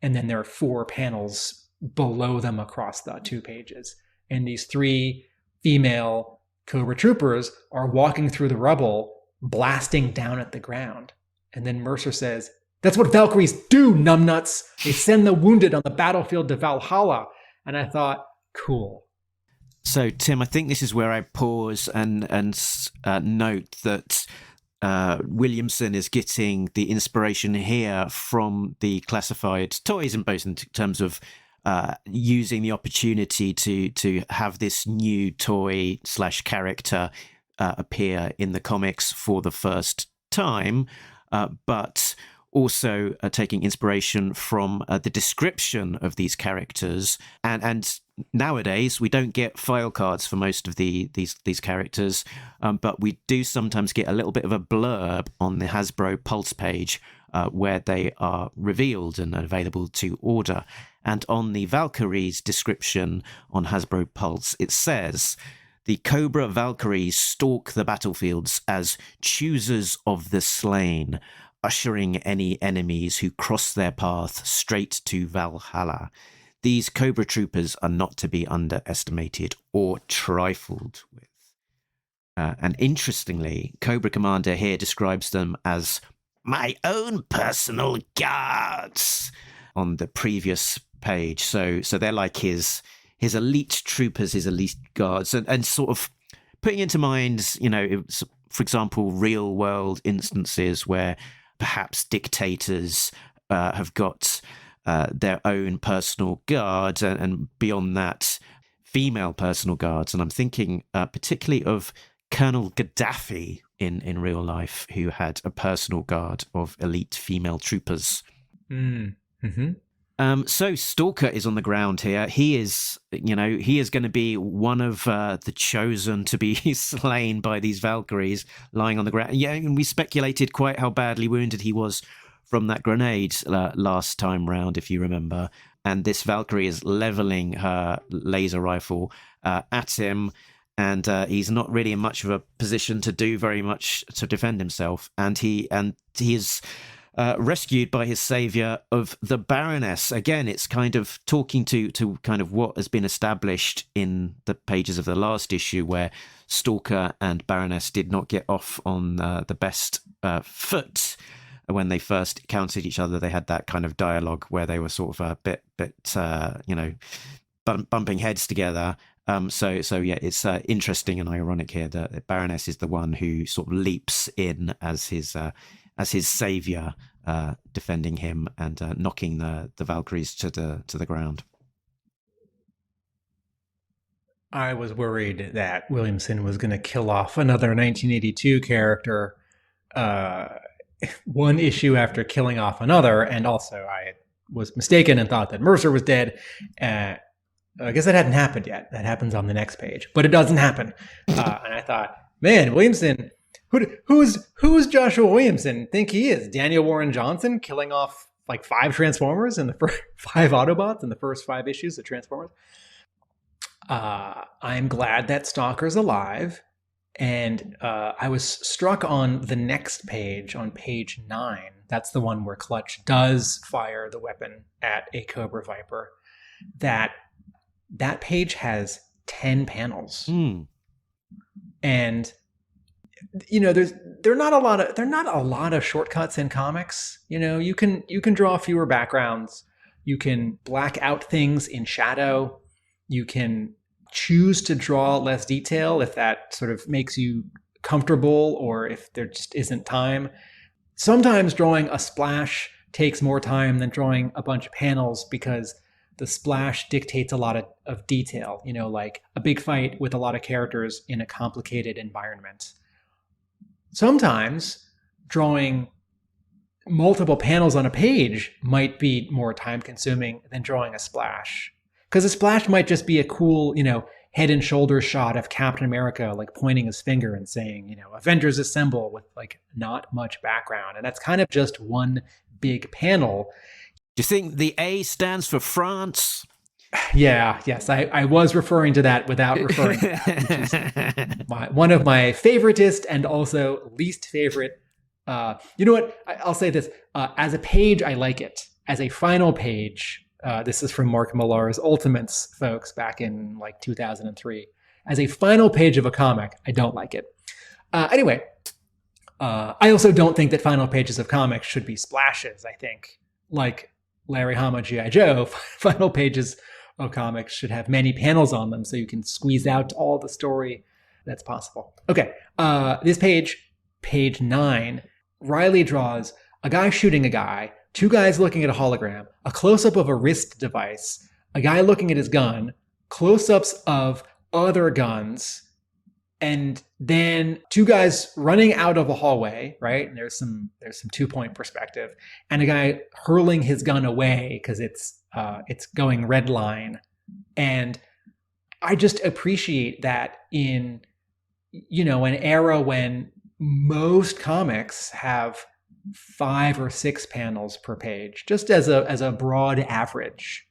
And then there are 4 panels below them across the 2 pages. And these 3 female Cobra troopers are walking through the rubble, blasting down at the ground. And then Mercer says, "That's what Valkyries do, numbnuts. They send the wounded on the battlefield to Valhalla." And I thought, cool. So, Tim, I think this is where I pause and note that Williamson is getting the inspiration here from the classified toys, and both in terms of using the opportunity to have this new toy / character appear in the comics for the first time, but also taking inspiration from the description of these characters. And nowadays, we don't get file cards for most of these characters, but we do sometimes get a little bit of a blurb on the Hasbro Pulse page where they are revealed and available to order. And on the Valkyries description on Hasbro Pulse, it says, "The Cobra Valkyries stalk the battlefields as choosers of the slain, ushering any enemies who cross their path straight to Valhalla. These Cobra troopers are not to be underestimated or trifled with." And interestingly, Cobra Commander here describes them as my own personal guards on the previous page. So they're like his elite troopers, his elite guards, and sort of putting into mind, for example, real world instances where perhaps dictators have got their own personal guards, and beyond that, female personal guards. And I'm thinking particularly of Colonel Gaddafi in real life, who had a personal guard of elite female troopers. Mm-hmm. So Stalker is on the ground here. He is going to be one of the chosen to be slain by these Valkyries lying on the ground. Yeah, and we speculated quite how badly wounded he was from that grenade last time round, if you remember. And this Valkyrie is leveling her laser rifle at him, and he's not really in much of a position to do very much to defend himself. And he is rescued by his savior of the Baroness. Again, it's kind of talking to kind of what has been established in the pages of the last issue, where Stalker and Baroness did not get off on the best foot when they first encountered each other. They had that kind of dialogue where they were sort of a bit bumping heads together. So yeah, it's interesting and ironic here that Baroness is the one who sort of leaps in as his savior, defending him and knocking the Valkyries to the ground. I was worried that Williamson was going to kill off another 1982 character, one issue after killing off another, and also I was mistaken and thought that Mercer was dead. I guess that hadn't happened yet. That happens on the next page, but it doesn't happen. And I thought, man, Williamson, who's Joshua Williamson think he is? Daniel Warren Johnson killing off like 5 Transformers in the first 5 Autobots in the first 5 issues of Transformers. I'm glad that Stalker's alive. And I was struck on the next page, on page 9. That's the one where Clutch does fire the weapon at a Cobra Viper. That page has 10 panels. And there are not a lot of shortcuts in comics. You can draw fewer backgrounds. You can black out things in shadow. You can choose to draw less detail if that sort of makes you comfortable, or if there just isn't time. Sometimes drawing a splash takes more time than drawing a bunch of panels, because the splash dictates a lot of detail, like a big fight with a lot of characters in a complicated environment. Sometimes drawing multiple panels on a page might be more time consuming than drawing a splash. Because a splash might just be a cool, head and shoulders shot of Captain America, like pointing his finger and saying, Avengers Assemble, with like not much background. And that's kind of just one big panel. Do you think the A stands for France? Yes, I was referring to that without referring to that. One of my favoritist and also least favorite. You know what? I'll say this. As a page, I like it. As a final page, this is from Mark Millar's Ultimates, folks, back in like 2003. As a final page of a comic, I don't like it. Anyway, I also don't think that final pages of comics should be splashes. I think, like Larry Hama G.I. Joe, final pages of comics should have many panels on them so you can squeeze out all the story that's possible. Okay, this page 9, Reilly draws a guy shooting a guy, 2 guys looking at a hologram, a close-up of a wrist device, a guy looking at his gun, close-ups of other guns, and then 2 guys running out of a hallway, right? And there's some 2-point perspective, and a guy hurling his gun away because it's going red line. And I just appreciate that in an era when most comics have 5 or 6 panels per page, just as a broad average,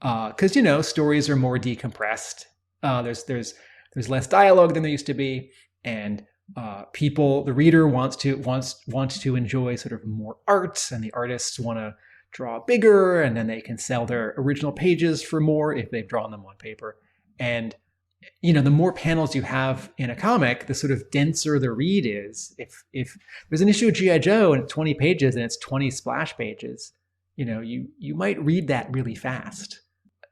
because stories are more decompressed. There's less dialogue than there used to be, and the reader wants to enjoy sort of more art, and the artists want to draw bigger, and then they can sell their original pages for more if they've drawn them on paper. And the more panels you have in a comic, the sort of denser the read is. If there's an issue of G.I. Joe and it's 20 pages and it's 20 splash pages, you might read that really fast.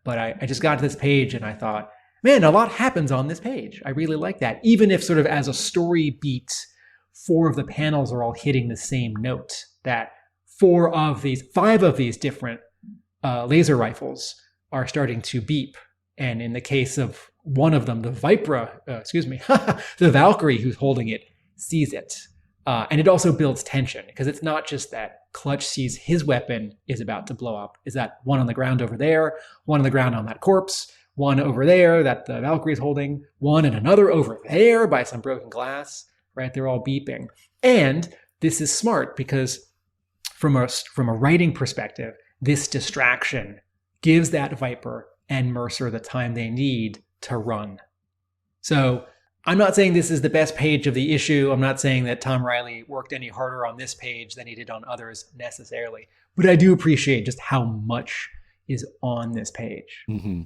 But I just got to this page and I thought, man, a lot happens on this page. I really like that. Even if sort of as a story beat, 4 of the panels are all hitting the same note, that 5 of these different laser rifles are starting to beep. And in the case of one of them, the the Valkyrie who's holding it sees it. And it also builds tension, because it's not just that Clutch sees his weapon is about to blow up. Is that one on the ground over there, one on the ground on that corpse, one over there that the Valkyrie is holding, one and another over there by some broken glass, right? They're all beeping. And this is smart because from a writing perspective, this distraction gives that Viper and Mercer the time they need to run. So I'm not saying this is the best page of the issue. I'm not saying that Tom Reilly worked any harder on this page than he did on others necessarily. But I do appreciate just how much is on this page. Mm-hmm.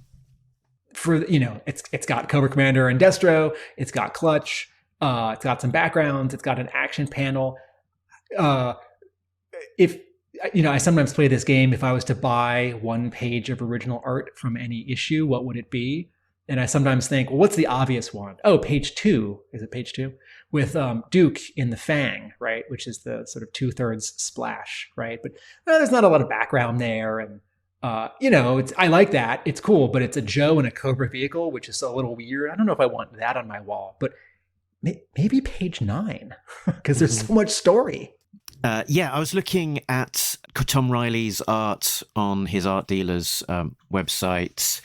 It's got Cobra Commander and Destro. It's got Clutch. It's got some backgrounds. It's got an action panel. I sometimes play this game. If I was to buy one page of original art from any issue, what would it be? And I sometimes think, well, what's the obvious one? Oh, page 2. Is it page 2? With Duke in the Fang, right? Which is the sort of 2/3 splash, right? But there's not a lot of background there. And, I like that. It's cool, but it's a Joe in a Cobra vehicle, which is a little weird. I don't know if I want that on my wall, but maybe page 9, because there's so much story. I was looking at Tom Reilly's art on his art dealer's website,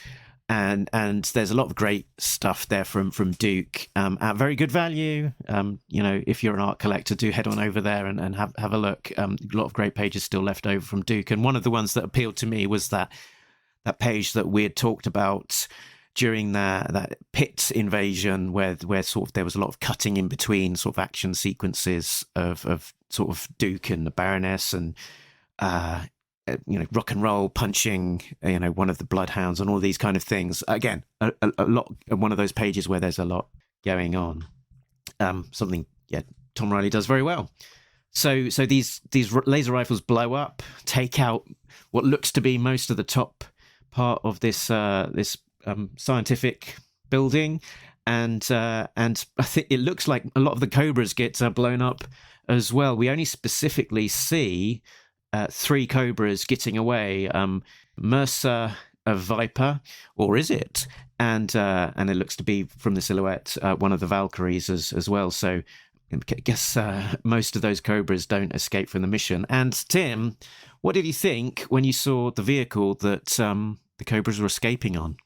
and there's a lot of great stuff there from Duke at very good value. If you're an art collector, do head on over there and have a look. A lot of great pages still left over from Duke, and one of the ones that appealed to me was that page that we had talked about during that pit invasion, where sort of there was a lot of cutting in between sort of action sequences of sort of Duke and the Baroness and rock and roll punching one of the bloodhounds and all these kind of things. Again, a lot, one of those pages where there's a lot going on. Something Tom Reilly does very well. So these laser rifles blow up, take out what looks to be most of the top part of this scientific building, and I think it looks like a lot of the Cobras get blown up as well. We only specifically see 3 Cobras getting away. Mercer, a Viper, or is it? And it looks to be from the silhouette one of the Valkyries as well. So I guess most of those Cobras don't escape from the mission. And Tim, what did you think when you saw the vehicle that the Cobras were escaping on?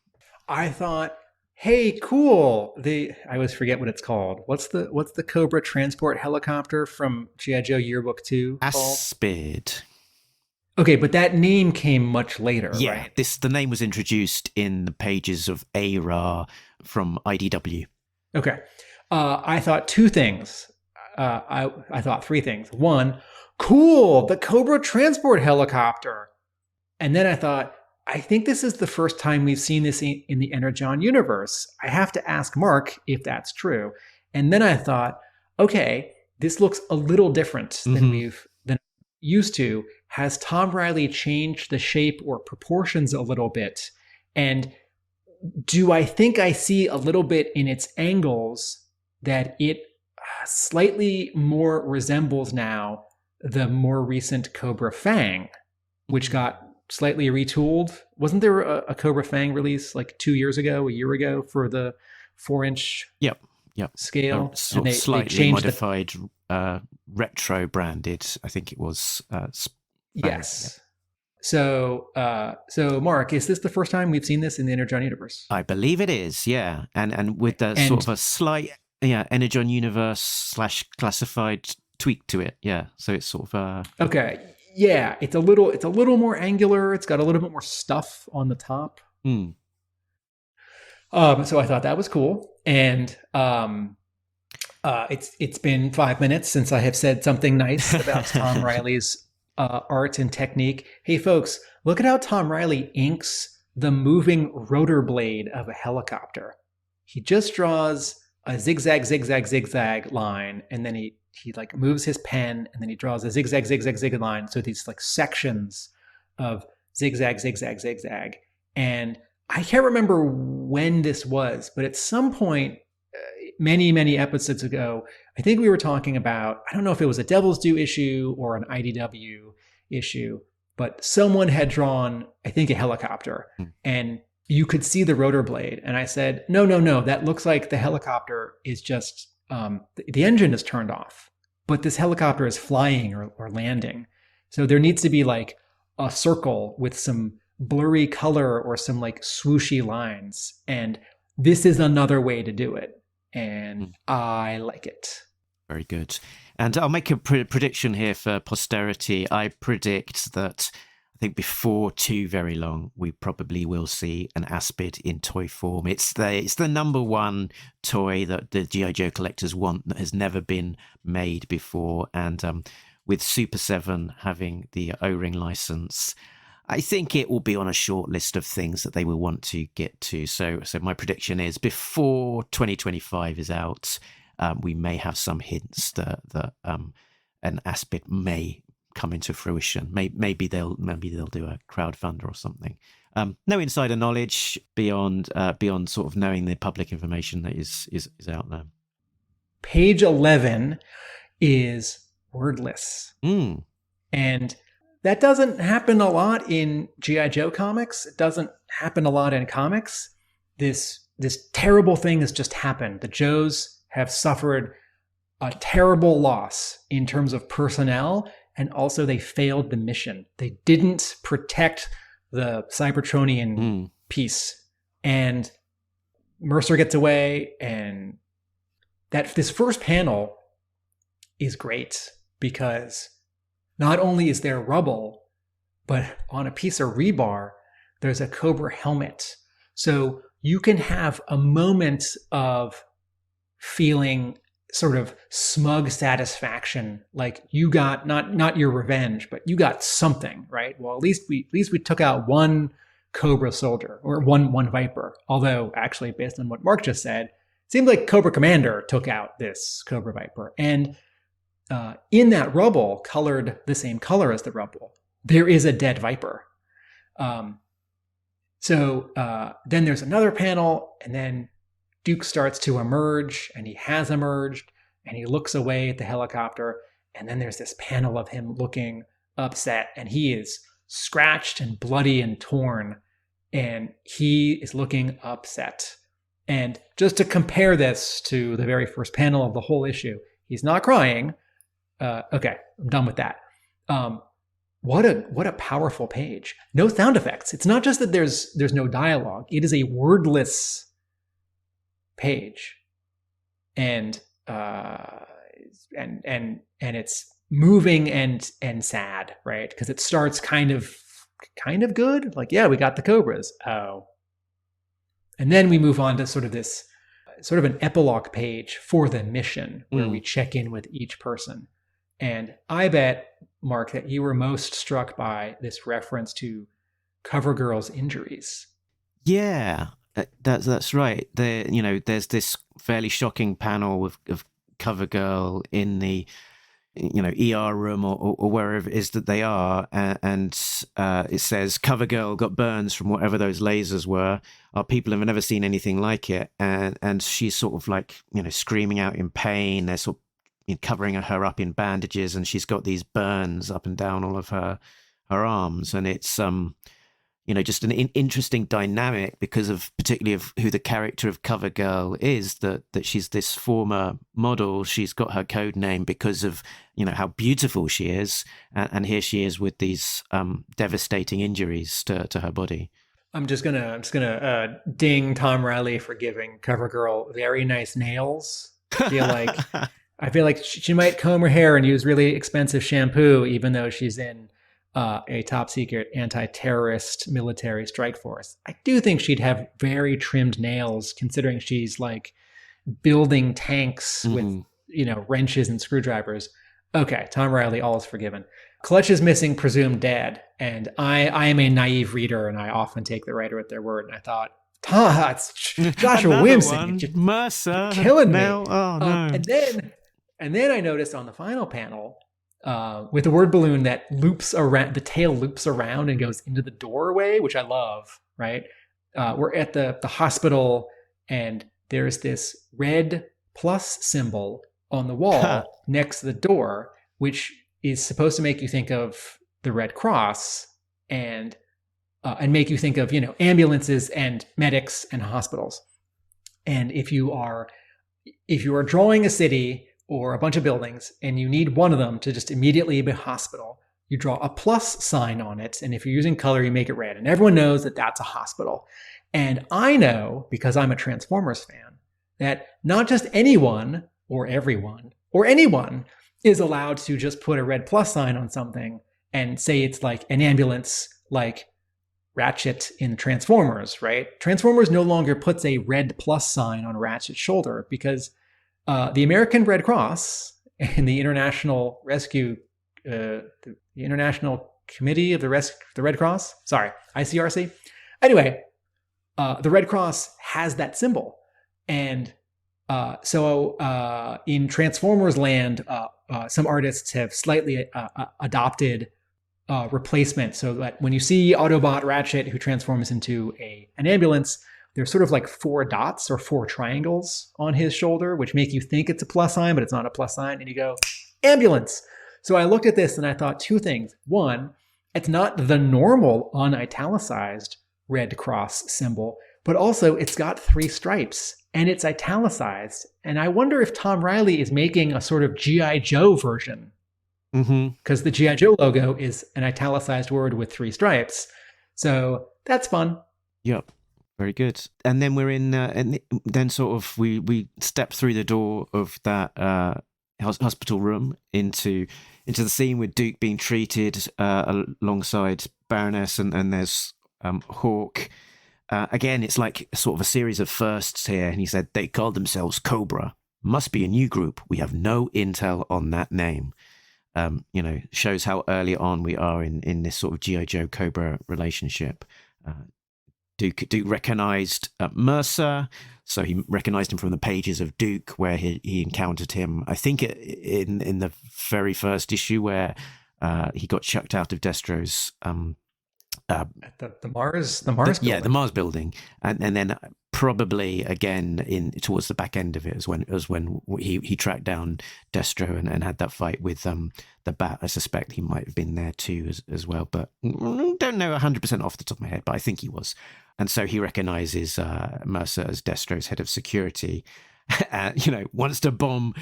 I thought, hey, cool. I always forget what it's called. What's the Cobra transport helicopter from G.I. Joe Yearbook 2 called? Aspid. Okay, but that name came much later, Yeah, right? the name was introduced in the pages of ARA from IDW. Okay. I thought 2 things. I thought 3 things. 1, cool, the Cobra transport helicopter. And then I thought, I think this is the first time we've seen this in the Energon universe. I have to ask Mark if that's true. And then I thought, okay, this looks a little different than we've been used to. Has Tom Reilly changed the shape or proportions a little bit? And do I think I see a little bit in its angles that it slightly more resembles now the more recent Cobra Fang, which got slightly retooled? Wasn't there a Cobra Fang release like a year ago for the 4-inch scale? And they slightly modified, retro branded, I think it was. Yes. So Mark, is this the first time we've seen this in the Energon universe? I believe it is, yeah. And with sort of a slight Energon universe / classified tweak to it, yeah. So it's sort of okay. Yeah, it's a little more angular. It's got a little bit more stuff on the top. So I thought that was cool. And it's been 5 minutes since I have said something nice about Tom Reilly's art and technique. Hey folks, look at how Tom Reilly inks the moving rotor blade of a helicopter. he just draws a zigzag, zigzag, zigzag line, and then he like moves his pen, and then he draws a zigzag, zigzag, zigzag line. So these like sections of zigzag, zigzag, zigzag. And I can't remember when this was, but at some point, many, many episodes ago, I think we were talking about, I don't know if it was a Devil's Due issue or an IDW issue, but someone had drawn, I think, a helicopter, and you could see the rotor blade. And I said, no, that looks like the helicopter is just, the engine is turned off, but this helicopter is flying or landing. So there needs to be like a circle with some blurry color or some like swooshy lines. And this is another way to do it. And I like it. Very good. And I'll make a prediction here for posterity. I predict that I think before too very long, we probably will see an Aspid in toy form. It's the number one toy that the G.I. Joe collectors want that has never been made before. And with Super 7 having the O-ring license, I think it will be on a short list of things that they will want to get to. So my prediction is before 2025 is out, we may have some hints that an Aspid may come into fruition. Maybe they'll do a crowdfunder or something. No insider knowledge beyond sort of knowing the public information that is out there. Page 11 is wordless, and that doesn't happen a lot in G.I. Joe comics. It doesn't happen a lot in comics. This terrible thing has just happened. The Joes have suffered a terrible loss in terms of personnel, and also they failed the mission. They didn't protect the Cybertronian piece. And Mercer gets away, and this first panel is great because not only is there rubble, but on a piece of rebar, there's a Cobra helmet. So you can have a moment of feeling sort of smug satisfaction, like you got not your revenge, but you got something, right? Well, at least we took out one Cobra soldier or one Viper. Although actually, based on what Mark just said, it seemed like Cobra Commander took out this Cobra Viper. And in that rubble, colored the same color as the rubble, there is a dead Viper. So then there's another panel, and then Duke starts to emerge, and he has emerged, and he looks away at the helicopter, and then there's this panel of him looking upset, and he is scratched and bloody and torn, and he is looking upset. And just to compare this to the very first panel of the whole issue, he's not crying. Okay, I'm done with that. What a powerful page. No sound effects. It's not just that there's no dialogue. It is a wordless page, and it's moving and sad, right? Because it starts kind of good, like, yeah, we got the Cobras. Oh, and then we move on to sort of an epilogue page for the mission where we check in with each person. And I bet, Mark, that you were most struck by this reference to CoverGirl's injuries. Yeah, that's right. There's this fairly shocking panel of CoverGirl in the ER room or wherever it is that they are, and it says CoverGirl got burns from whatever those lasers were. Our people have never seen anything like it, and she's sort of like screaming out in pain. They're sort of covering her up in bandages, and she's got these burns up and down all of her arms, and it's just an interesting dynamic because of particularly of who the character of CoverGirl is, that she's this former model. She's got her code name because of how beautiful she is, and here she is with these devastating injuries to her body. I'm just gonna ding Tom Reilly for giving CoverGirl very nice nails. I feel like she might comb her hair and use really expensive shampoo, even though she's in a top secret anti-terrorist military strike force. I do think she'd have very trimmed nails, considering she's like building tanks with wrenches and screwdrivers. Okay, Tom Reilly, all is forgiven. Clutch is missing presumed dad, and I am a naive reader, and I often take the writer at their word. And I thought, It's Joshua Another Williamson. one. You're Mercer. killing me. Now, oh no. And then I noticed on the final panel, with the word balloon that loops around, the tail loops around and goes into the doorway, which I love, right? We're at the hospital, and there's this red plus symbol on the wall next to the door, which is supposed to make you think of the Red Cross and make you think of, ambulances and medics and hospitals. And if you are drawing a city or a bunch of buildings and you need one of them to just immediately be a hospital, you draw a plus sign on it. And if you're using color, you make it red. And everyone knows that that's a hospital. And I know, because I'm a Transformers fan, that not just anyone or everyone or anyone is allowed to just put a red plus sign on something and say it's like an ambulance, like Ratchet in Transformers, right? Transformers no longer puts a red plus sign on Ratchet's shoulder because the American Red Cross and the International Rescue, the International Committee of the Red Cross, ICRC. Anyway, the Red Cross has that symbol. And so in Transformers land, some artists have slightly adopted replacement, so that when you see Autobot Ratchet who transforms into an ambulance, there's sort of like 4 dots or 4 triangles on his shoulder, which make you think it's a plus sign, but it's not a plus sign. And you go, ambulance. So I looked at this and I thought 2 things. One, it's not the normal unitalicized Red Cross symbol, but also it's got 3 stripes and it's italicized. And I wonder if Tom Reilly is making a sort of G.I. Joe version, because the G.I. Joe logo is an italicized word with 3 stripes. So that's fun. Yep. Very good. And then we're in, and then sort of we step through the door of that hospital room into the scene with Duke being treated alongside Baroness, and there's Hawk. Again, it's like sort of a series of firsts here. And he said they called themselves Cobra. Must be a new group. We have no intel on that name. Shows how early on we are in this sort of G.I. Joe Cobra relationship. Duke recognized Mercer, so he recognized him from the pages of Duke, where he encountered him, I think, in the very first issue where he got chucked out of Destro's At the Mars building. Yeah, the Mars building, and then probably again towards the back end of it as when he tracked down Destro and had that fight with the Bat. I suspect he might have been there too as well, but don't know 100% off the top of my head, but I think he was. And so he recognizes Mercer as Destro's head of security. Wants to bomb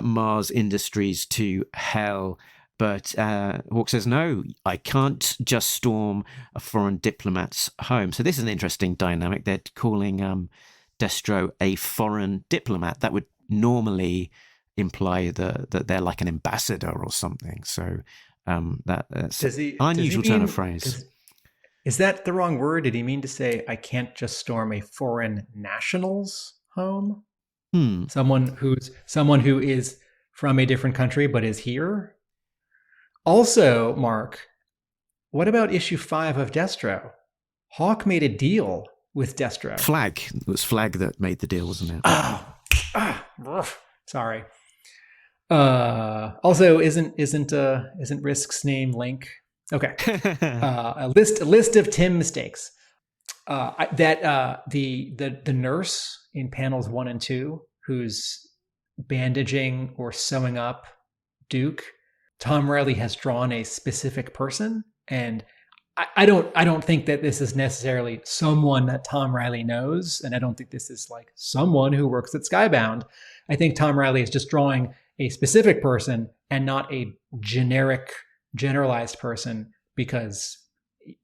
Mars Industries to hell. But Hawk says, no, I can't just storm a foreign diplomat's home. So this is an interesting dynamic. They're calling Destro a foreign diplomat. That would normally imply that they're like an ambassador or something. So that's an unusual turn of phrase. Is that the wrong word? Did he mean to say, I can't just storm a foreign national's home? Someone who is from a different country but is here? Also, Mark, what about issue 5 of Destro? Hawk made a deal with Destro. Flag. It was Flag that made the deal, wasn't it? Sorry. Also, isn't Risk's name Link? Okay. A list of Tim mistakes. The nurse in panels 1 and 2 who's bandaging or sewing up Duke, Tom Reilly has drawn a specific person, and I don't think that this is necessarily someone that Tom Reilly knows, and I don't think this is like someone who works at Skybound. I think Tom Reilly is just drawing a specific person and not a generalized person, because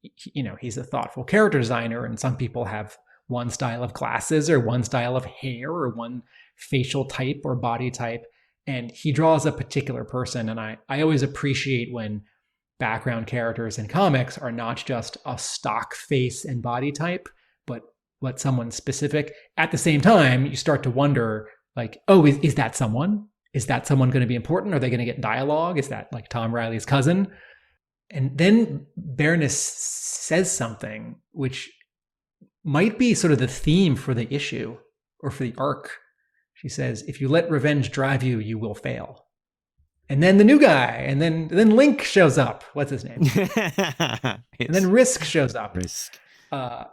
he's a thoughtful character designer, and some people have one style of glasses or one style of hair or one facial type or body type, and he draws a particular person. And I always appreciate when background characters in comics are not just a stock face and body type, but someone specific. At the same time, you start to wonder, like, oh, is that someone? Is that someone going to be important? Are they going to get dialogue? Is that like Tom Reilly's cousin? And then Baroness says something which might be sort of the theme for the issue or for the arc. She says, if you let revenge drive you, you will fail. And then the new guy, and then Link shows up. What's his name? And then Risk shows up. Risk.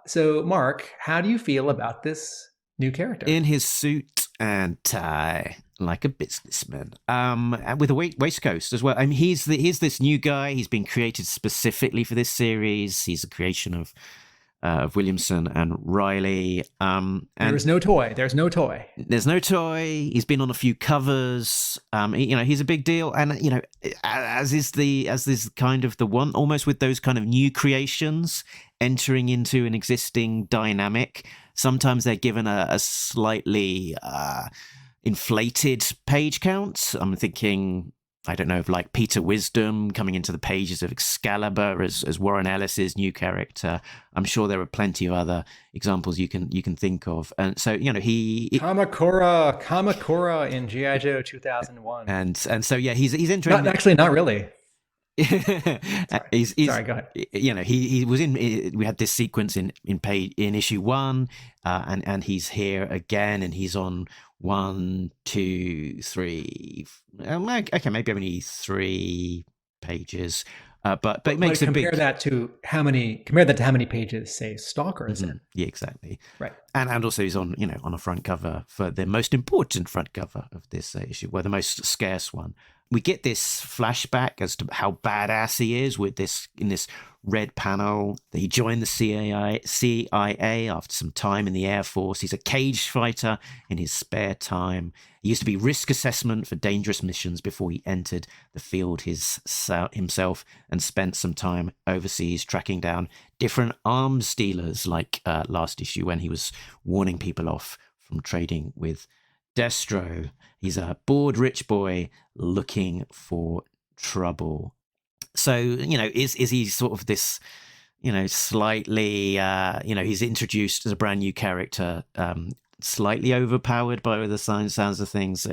So, Mark, how do you feel about this new character? In his suit and tie, like a businessman, and with a waistcoat as well. I mean, he's this new guy. He's been created specifically for this series. He's a creation of Williamson and Reilly. And there's no toy. There's no toy. He's been on a few covers. He's a big deal, and as is kind of the one, almost with those kind of new creations entering into an existing dynamic. Sometimes they're given a slightly inflated page count. I'm thinking, I don't know, of like Peter Wisdom coming into the pages of Excalibur as Warren Ellis's new character. I'm sure there are plenty of other examples you can think of. And so, Kamakura in G.I. Joe 2001. And so, yeah, he's interesting. Not really. Sorry, go ahead. He was in. We had this sequence in issue 1, and he's here again, and he's on 1, 2, 3. Okay, maybe only 3 pages, but it makes a big. Compare that to how many pages, say, Stalker is in. Yeah, exactly. Right, and also he's on on a front cover for the most important front cover of this issue, well, the most scarce one. We get this flashback as to how badass he is in this red panel. He joined the CIA after some time in the Air Force. He's a cage fighter in his spare time. He used to be risk assessment for dangerous missions before he entered the field himself and spent some time overseas tracking down different arms dealers, like last issue when he was warning people off from trading with Destro. He's a bored rich boy looking for trouble. So, is he sort of this, slightly, he's introduced as a brand new character, slightly overpowered by the sounds of things.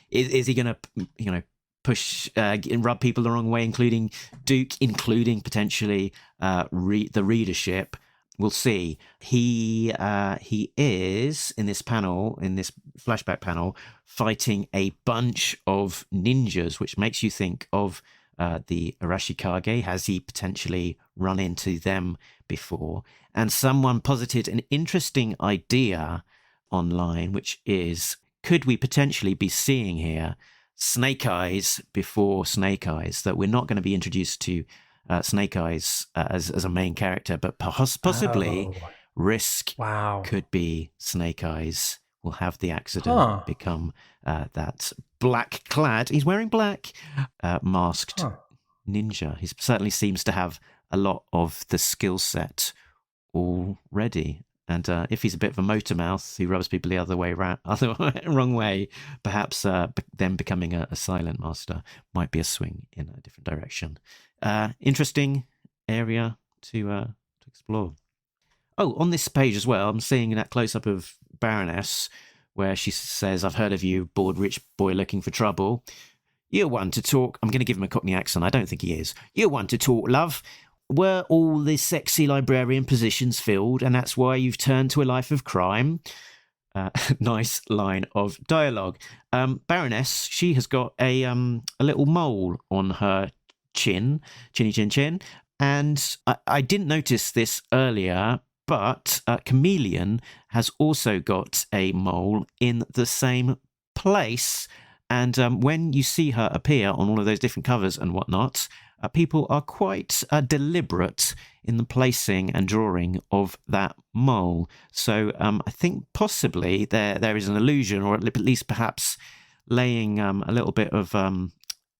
Is he going to, push and rub people the wrong way, including Duke, including potentially the readership? We'll see. He is in this flashback panel, fighting a bunch of ninjas, which makes you think of the Arashikage. Has he potentially run into them before? And someone posited an interesting idea online, which is, could we potentially be seeing here Snake Eyes before Snake Eyes? That we're not going to be introduced to Snake Eyes as a main character, but possibly Risk could be Snake Eyes. Will have the accident become that black-clad, he's wearing black, masked ninja. He certainly seems to have a lot of the skill set already. And if he's a bit of a motor mouth, he rubs people the other way around, wrong way, perhaps them becoming a silent master might be a swing in a different direction. Interesting area to explore. Oh, on this page as well, I'm seeing that close-up of Baroness, where she says, "I've heard of you, bored rich boy looking for trouble. You're one to talk." I'm going to give him a Cockney accent. I don't think he is. "You're one to talk, love. Were all the sexy librarian positions filled, and that's why you've turned to a life of crime?" Nice line of dialogue. Baroness, she has got a little mole on her chin, and I didn't notice this earlier, but Chameleon has also got a mole in the same place. And when you see her appear on all of those different covers and whatnot, people are quite deliberate in the placing and drawing of that mole. So I think possibly there is an illusion, or at least perhaps laying a little bit of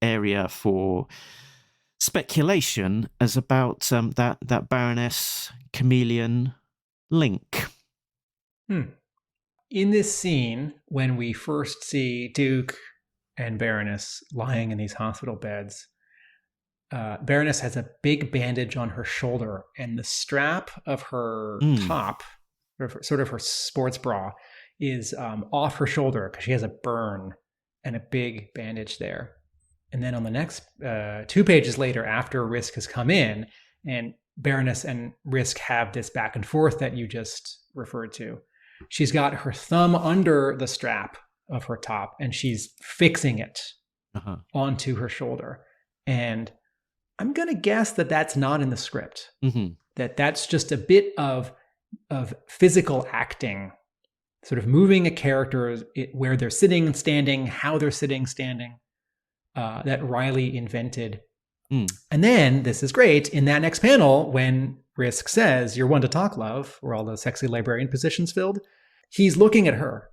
area for speculation as about that Baroness Chameleon link. In this scene, when we first see Duke and Baroness lying in these hospital beds, Baroness has a big bandage on her shoulder, and the strap of her top, sort of her sports bra, is off her shoulder because she has a burn and a big bandage there. And then on the next 2 pages later, after Risk has come in, and Baroness and Risk have this back and forth that you just referred to. She's got her thumb under the strap of her top, and she's fixing it onto her shoulder. And I'm going to guess that that's not in the script. That's just a bit of physical acting, sort of moving a character where they're sitting and standing, how they're sitting, standing, that Reilly invented. And then, this is great, in that next panel, when Risk says, "You're one to talk, love," where all the sexy librarian positions filled, he's looking at her,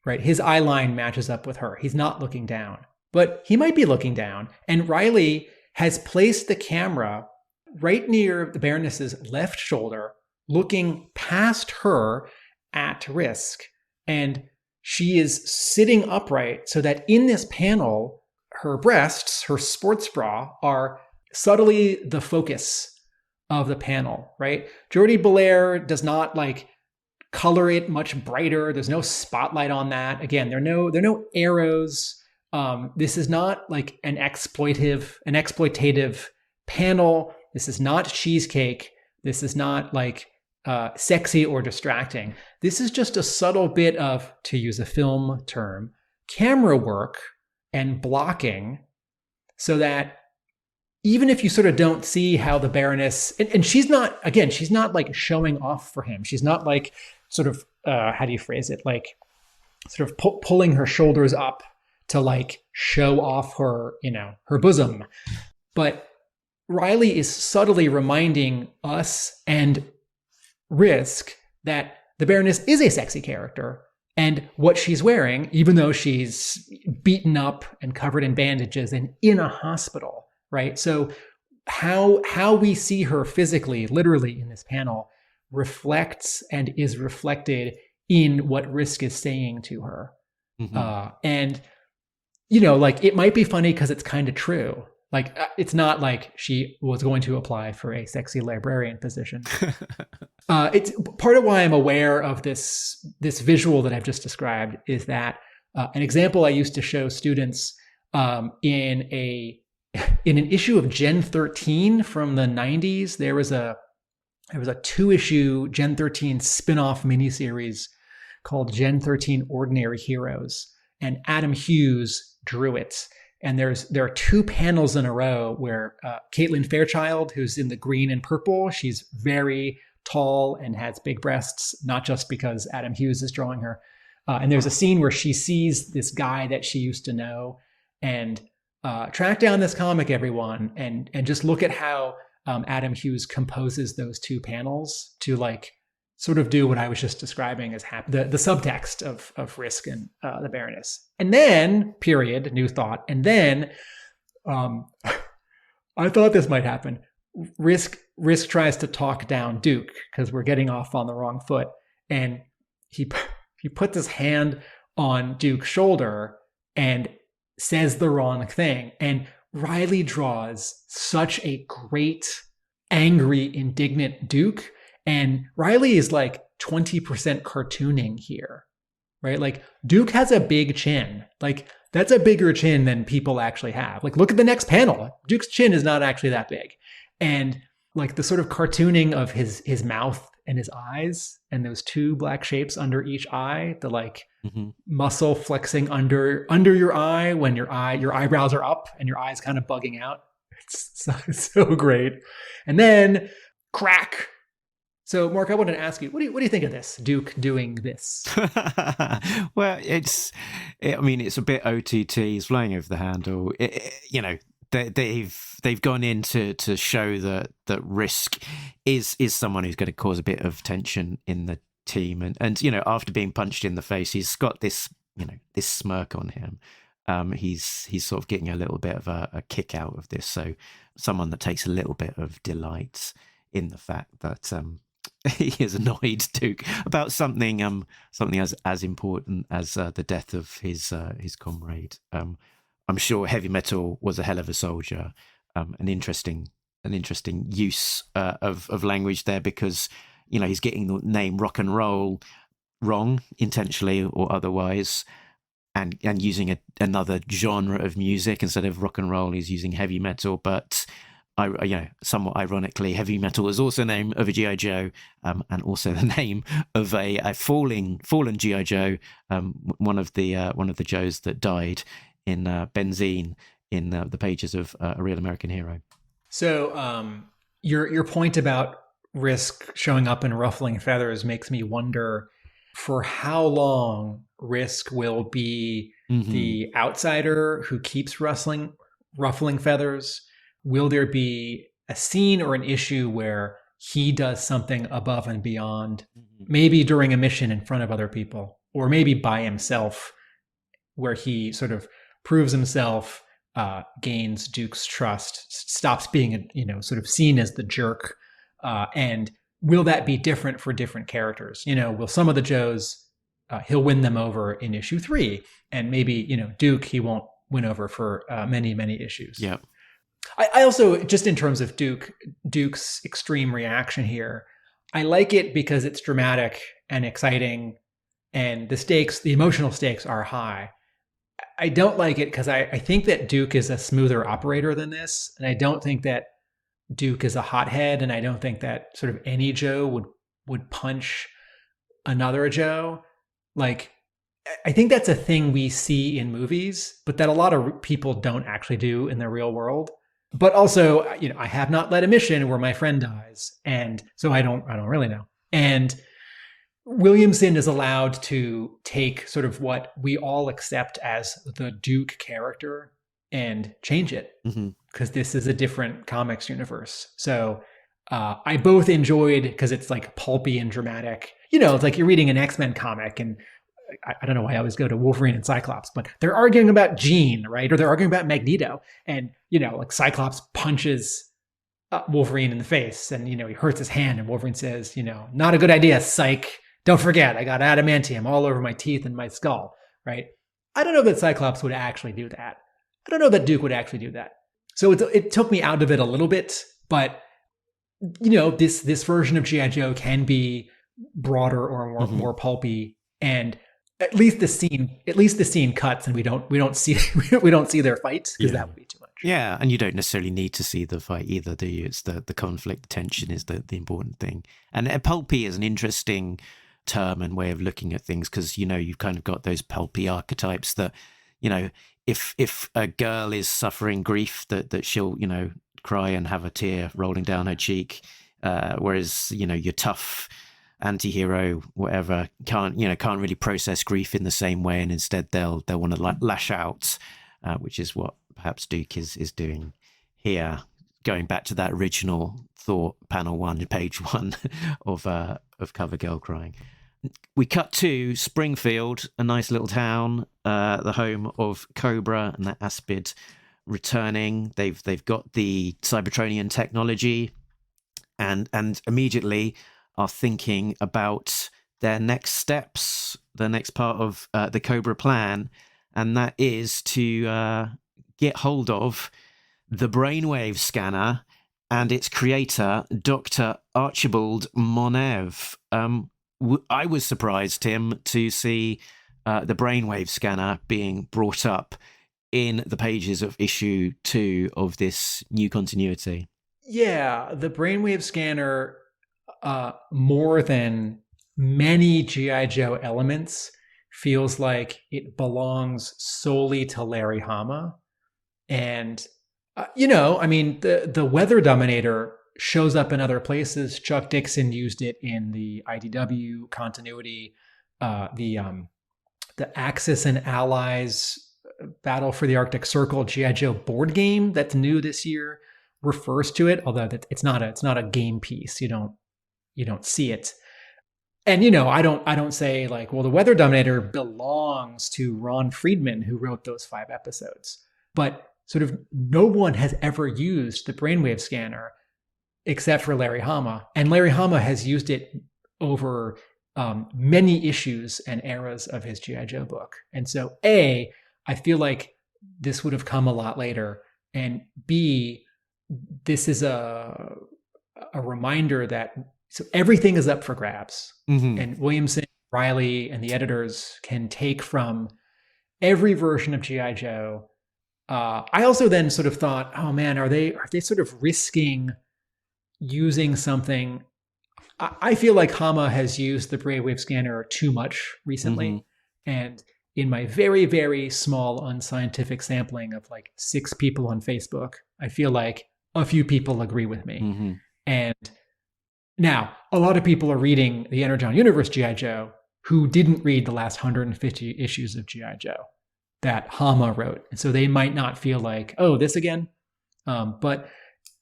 right? His eye line matches up with her. He's not looking down, but he might be looking down. And Reilly has placed the camera right near the Baroness's left shoulder, looking past her at Risk. And she is sitting upright so that in this panel, her breasts, her sports bra, are subtly the focus of the panel, right? Jordie Bellaire does not like color it much brighter. There's no spotlight on that. Again, there are no arrows. This is not like an exploitative panel. This is not cheesecake. This is not like sexy or distracting. This is just a subtle bit of, to use a film term, camera work and blocking, so that even if you sort of don't see how the Baroness, and she's not like showing off for him. She's not like sort of, how do you phrase it? Like sort of pulling her shoulders up to like show off her, her bosom. But Reilly is subtly reminding us and Risk that the Baroness is a sexy character. And what she's wearing, even though she's beaten up and covered in bandages and in a hospital, right? So how we see her physically, literally in this panel, reflects and is reflected in what Risk is saying to her. And, like it might be funny because it's kind of true. Like it's not like she was going to apply for a sexy librarian position. It's part of why I'm aware of this visual that I've just described is that an example I used to show students in an issue of Gen 13 from the 90s. There was a 2-issue Gen 13 spin-off miniseries called Gen 13 Ordinary Heroes, and Adam Hughes drew it. And there are 2 panels in a row where Caitlin Fairchild, who's in the green and purple, she's very tall and has big breasts, not just because Adam Hughes is drawing her. And there's a scene where she sees this guy that she used to know, and track down this comic, everyone, and just look at how Adam Hughes composes those 2 panels to like sort of do what I was just describing as the subtext of Risk and the Baroness. And then, period, new thought. And then I thought this might happen. Risk tries to talk down Duke because we're getting off on the wrong foot. And he puts his hand on Duke's shoulder and says the wrong thing. And Reilly draws such a great, angry, indignant Duke. And Reilly is like 20% cartooning here, right? Like Duke has a big chin. Like that's a bigger chin than people actually have. Like look at the next panel. Duke's chin is not actually that big. And like the sort of cartooning of his mouth and his eyes and those 2 black shapes under each eye, the like muscle flexing under your eye when your eyebrows are up and your eyes kind of bugging out. It's so great. And then crack. So, Mark, I wanted to ask you, what do you think of this, Duke doing this? Well, it's a bit OTT, he's flying over the handle. They've gone in to show that Risk is someone who's going to cause a bit of tension in the team, and after being punched in the face, he's got this this smirk on him. He's sort of getting a little bit of a kick out of this. So, someone that takes a little bit of delight in the fact that he is annoyed Duke about something as important as the death of his comrade. I'm sure heavy metal was a hell of a soldier. An interesting use of language there, because he's getting the name rock and roll wrong, intentionally or otherwise, and using another genre of music instead of rock and roll. He's using heavy metal, but somewhat ironically, heavy metal was also the name of a GI Joe, and also the name of a fallen GI Joe, one of the Joes that died in benzene in the pages of A Real American Hero. So your point about Risk showing up in ruffling feathers makes me wonder for how long Risk will be the outsider who keeps ruffling feathers. Will there be a scene or an issue where he does something above and beyond, maybe during a mission in front of other people, or maybe by himself, where he sort of proves himself, gains Duke's trust, stops being, sort of seen as the jerk, and will that be different for different characters? Will some of the Joes, he'll win them over in issue 3, and maybe, Duke, he won't win over for many, many issues. Yeah. I also, just in terms of Duke's extreme reaction here, I like it because it's dramatic and exciting, and the emotional stakes are high. I don't like it because I think that Duke is a smoother operator than this, and I don't think that Duke is a hothead, and I don't think that sort of any Joe would punch another Joe. Like, I think that's a thing we see in movies, but that a lot of people don't actually do in the real world. But also, I have not led a mission where my friend dies, and so I don't really know. And Williamson is allowed to take sort of what we all accept as the Duke character and change it, because this is a different comics universe. So I both enjoyed, because it's like pulpy and dramatic. It's like you're reading an X-Men comic, and I don't know why I always go to Wolverine and Cyclops, but they're arguing about Jean, right? Or they're arguing about Magneto. And, like Cyclops punches Wolverine in the face, and, he hurts his hand, and Wolverine says, not a good idea, psych. Don't forget, I got adamantium all over my teeth and my skull, right? I don't know that Cyclops would actually do that. I don't know that Duke would actually do that. So it took me out of it a little bit, but, this version of G.I. Joe can be broader or more pulpy, and at least the scene cuts, and we don't see their fights, because that would be too much. Yeah, and you don't necessarily need to see the fight either, do you? It's the conflict, the tension is the important thing. And pulpy is an interesting term and way of looking at things, because you've kind of got those pulpy archetypes that, if a girl is suffering grief, that she'll cry and have a tear rolling down her cheek, whereas your tough anti-hero, whatever, can't really process grief in the same way, and instead they'll want to lash out, which is what perhaps Duke is doing here, going back to that original thought, panel 1, page 1 of Cover Girl crying. We cut to Springfield, a nice little town, the home of Cobra and that Aspid returning. They've got the Cybertronian technology, and immediately are thinking about their next steps, the next part of the Cobra plan, and that is to get hold of the brainwave scanner and its creator, Dr. Archibald Monev. I was surprised, Tim, to see the brainwave scanner being brought up in the pages of issue 2 of this new continuity. Yeah, the brainwave scanner, more than many G.I. Joe elements, feels like it belongs solely to Larry Hama. And, the Weather Dominator shows up in other places. Chuck Dixon used it in the IDW continuity. The Axis and Allies Battle for the Arctic Circle G.I. Joe board game that's new this year refers to it, although it's not a game piece. You don't see it. And, I don't say like, well, the Weather Dominator belongs to Ron Friedman, who wrote those 5 episodes. But sort of no one has ever used the brainwave scanner except for Larry Hama. And Larry Hama has used it over many issues and eras of his G.I. Joe book. And so A, I feel like this would have come a lot later. And B, this is a reminder that so everything is up for grabs. And Williamson, Reilly, and the editors can take from every version of G.I. Joe I also then sort of thought, oh man, are they sort of risking using something? I feel like Hama has used the brainwave scanner too much recently. And in my very, very small unscientific sampling of like 6 people on Facebook, I feel like a few people agree with me. And now a lot of people are reading the Energon Universe G.I. Joe who didn't read the last 150 issues of G.I. Joe that Hama wrote. And so they might not feel like, oh, this again. But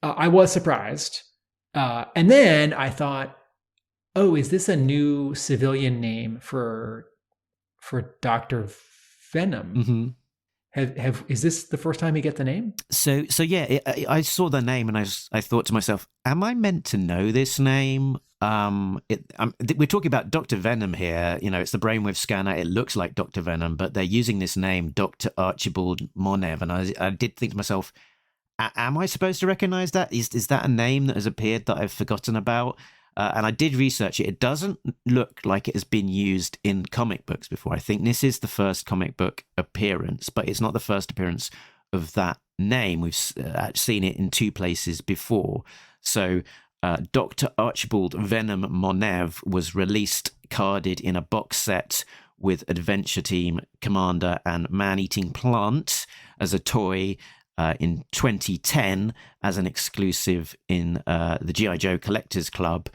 I was surprised. And then I thought, oh, is this a new civilian name for Dr. Venom? Is this the first time you get the name? So yeah, I saw the name and I thought to myself, am I meant to know this name? We're talking about Dr. Venom here. You know, it's the brainwave scanner. It looks like Dr. Venom, but they're using this name, Dr. Archibald Monev. And I did think to myself, am I supposed to recognize that? Is that a name that has appeared that I've forgotten about? And I did research it. It doesn't look like it has been used in comic books before. I think this is the first comic book appearance, but it's not the first appearance of that name. We've seen it in 2 places before. So Dr. Archibald Venom Monev was released carded in a box set with Adventure Team Commander and Man-Eating Plant as a toy in 2010 as an exclusive in the G.I. Joe Collectors Club.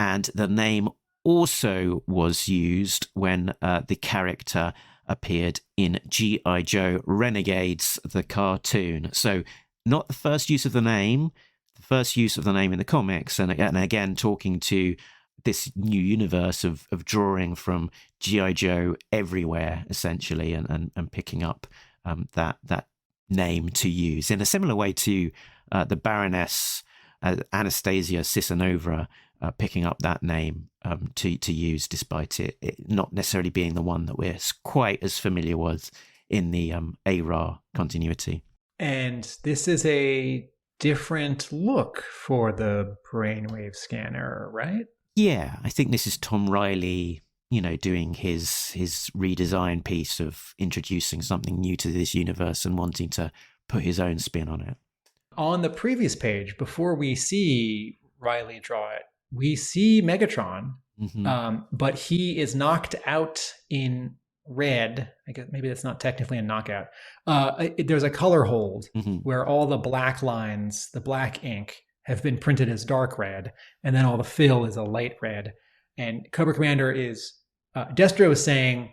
And the name also was used when the character appeared in G.I. Joe Renegades, the cartoon. So not the first use of the name, the first use of the name in the comics. And again, talking to this new universe of drawing from G.I. Joe everywhere, essentially, and picking up that name to use in a similar way to the Baroness Anastasia Sisanova picking up that name to use, despite it not necessarily being the one that we're quite as familiar with in the ARA continuity. And this is a different look for the brainwave scanner, right? Yeah, I think this is Tom Reilly, you know, doing his redesign piece of introducing something new to this universe and wanting to put his own spin on it. On the previous page, before we see Reilly draw it, we see Megatron, but he is knocked out in red. I guess maybe that's not technically a knockout. There's a color hold where all the black lines, the black ink, have been printed as dark red, and then all the fill is a light red. And Cobra Commander is, Destro is saying,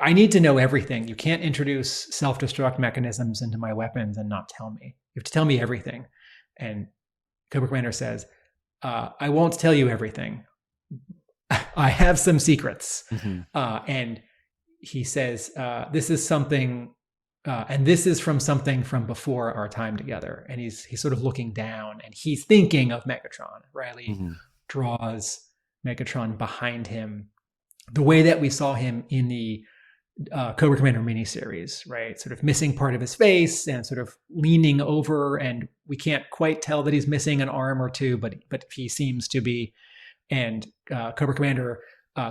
I need to know everything. You can't introduce self-destruct mechanisms into my weapons and not tell me. You have to tell me everything. And Cobra Commander says, I won't tell you everything. I have some secrets. And he says, this is something, and this is from something from before our time together. And he's sort of looking down and he's thinking of Megatron. Reilly draws Megatron behind him the way that we saw him in the Cobra Commander miniseries, right? Sort of missing part of his face and sort of leaning over, and we can't quite tell that he's missing an arm or two, but he seems to be. And Cobra Commander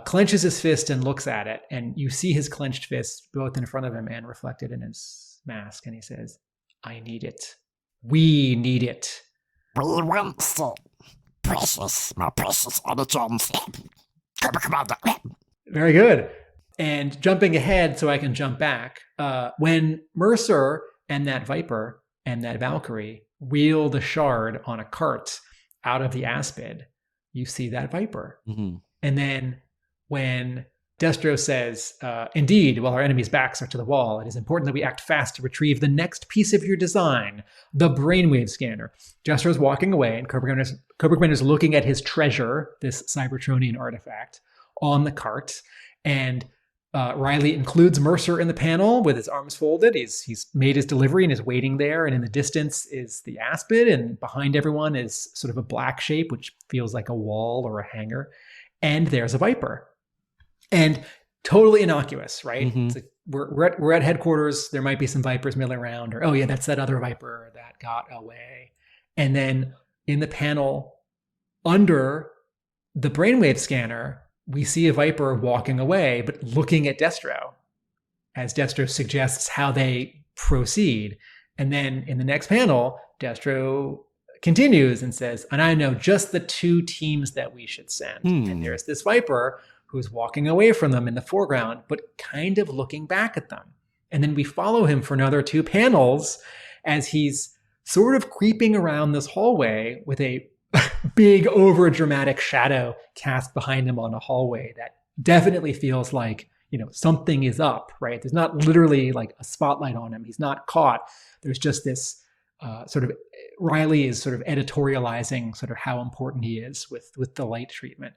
clenches his fist and looks at it, and you see his clenched fist both in front of him and reflected in his mask, and he says, I need it. We need it. We want it. Precious, my precious energons. Cobra Commander. Very good. And jumping ahead so I can jump back, when Mercer and that Viper and that Valkyrie wheel the shard on a cart out of the Aspid, you see that Viper. And then when Destro says, indeed, while our enemies' backs are to the wall, it is important that we act fast to retrieve the next piece of your design, the brainwave scanner. Destro's walking away, and Cobra Commander's looking at his treasure, this Cybertronian artifact, on the cart. And Reilly includes Mercer in the panel with his arms folded. He's made his delivery and is waiting there. And in the distance is the Aspid, and behind everyone is sort of a black shape, which feels like a wall or a hangar. And there's a Viper. And totally innocuous, right? It's like we're at headquarters. There might be some Vipers milling around, or, oh yeah, that's that other Viper that got away. And then in the panel under the brainwave scanner, we see a Viper walking away, but looking at Destro, as Destro suggests how they proceed. And then in the next panel, Destro continues and says, and I know just the 2 teams that we should send. And there's this Viper who's walking away from them in the foreground, but kind of looking back at them. And then we follow him for another 2 panels as he's sort of creeping around this hallway with a big over-dramatic shadow cast behind him on a hallway that definitely feels like, something is up, right? There's not literally like a spotlight on him. He's not caught. There's just this sort of, Reilly is sort of editorializing sort of how important he is with the light treatment.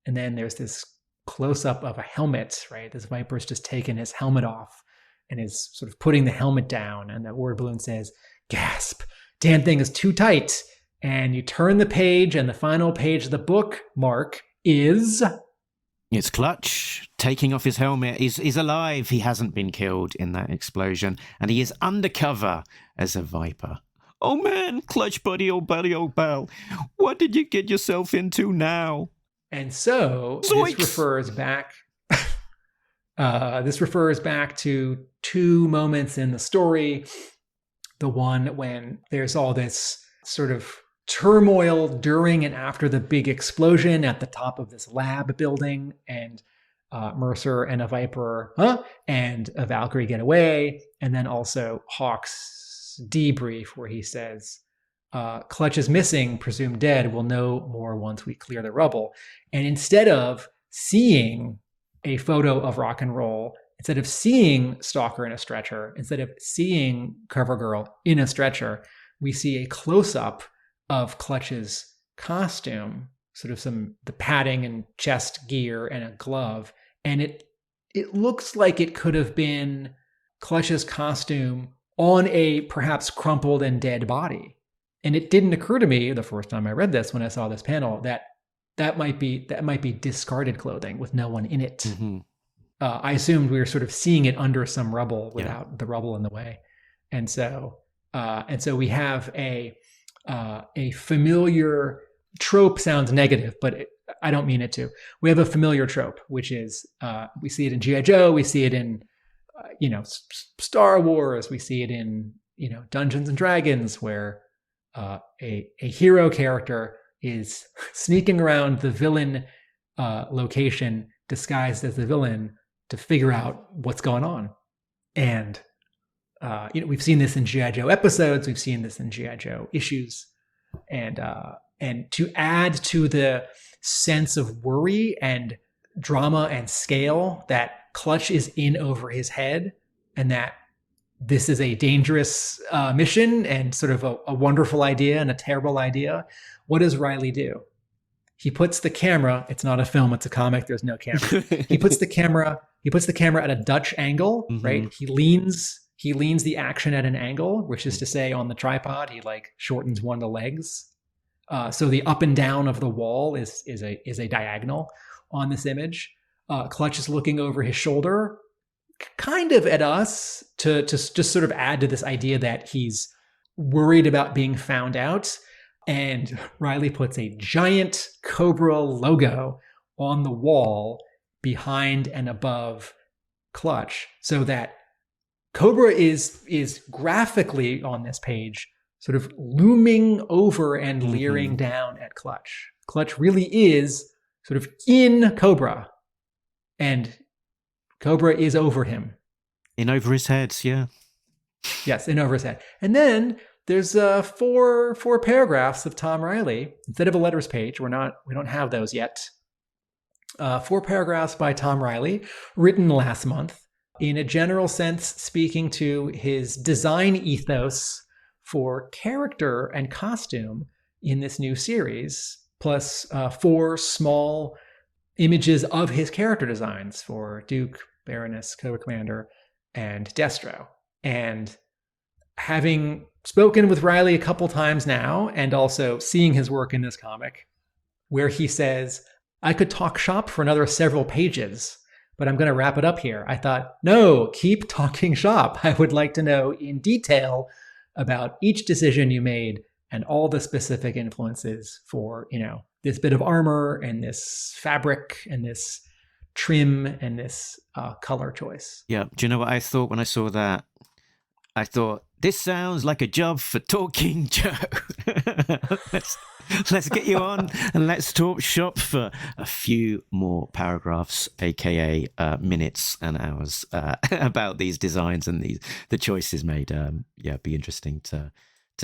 And then there's this close-up of a helmet, right? This Viper's just taken his helmet off and is sort of putting the helmet down. And the word balloon says, gasp, damn thing is too tight. And you turn the page, and the final page of the book, Mark, is... It's Clutch taking off his helmet. He's alive. He hasn't been killed in that explosion. And he is undercover as a Viper. Oh man, Clutch buddy, oh bell. What did you get yourself into now? And so Zoinks! This refers back to 2 moments in the story. The one when there's all this sort of turmoil during and after the big explosion at the top of this lab building, and Mercer and a Viper and a Valkyrie get away. And then also Hawk's debrief where he says, Clutch is missing, presumed dead. We'll know more once we clear the rubble. And instead of seeing a photo of rock and roll, instead of seeing Stalker in a stretcher, instead of seeing CoverGirl in a stretcher, we see a close-up of Clutch's costume, sort of the padding and chest gear and a glove. And it looks like it could have been Clutch's costume on a perhaps crumpled and dead body. And it didn't occur to me the first time I read this, when I saw this panel, that might be discarded clothing with no one in it. Mm-hmm. I assumed we were sort of seeing it under some rubble without the rubble in the way. And so we have a familiar trope. Sounds negative, but I don't mean it to. We have a familiar trope, which is we see it in G.I. Joe, we see it in Star Wars, we see it in Dungeons and Dragons, where a hero character is sneaking around the villain location disguised as the villain to figure out what's going on. And we've seen this in G.I. Joe episodes, we've seen this in G.I. Joe issues, and to add to the sense of worry and drama and scale that Clutch is in over his head, and that this is a dangerous mission and sort of a wonderful idea and a terrible idea, what does Reilly do? He puts the camera, it's not a film, it's a comic, there's no camera. He puts the camera at a Dutch angle, right? He leans the action at an angle, which is to say on the tripod, he shortens one of the legs. So the up and down of the wall is a diagonal on this image. Clutch is looking over his shoulder, kind of at us, to just sort of add to this idea that he's worried about being found out. And Reilly puts a giant Cobra logo on the wall behind and above Clutch, so that Cobra is graphically on this page sort of looming over and leering down at Clutch. Clutch really is sort of in Cobra, and Cobra is over him. In over his head, yeah. Yes, in over his head. And then there's four paragraphs of Tom Reilly instead of a letters page. We don't have those yet. 4 paragraphs by Tom Reilly, written last month, in a general sense, speaking to his design ethos for character and costume in this new series, plus 4 small images of his character designs for Duke, Baroness, Cobra Commander, and Destro. And having spoken with Reilly a couple times now, and also seeing his work in this comic, where he says, I could talk shop for another several pages, but I'm going to wrap it up here. I thought, no, keep talking shop. I would like to know in detail about each decision you made and all the specific influences for, this bit of armor and this fabric and this trim and this color choice. Yeah. Do you know what I thought when I saw that? I thought, this sounds like a job for Talking Joe. let's get you on and let's talk shop for a few more paragraphs, aka minutes and hours, about these designs and the choices made. It'd be interesting to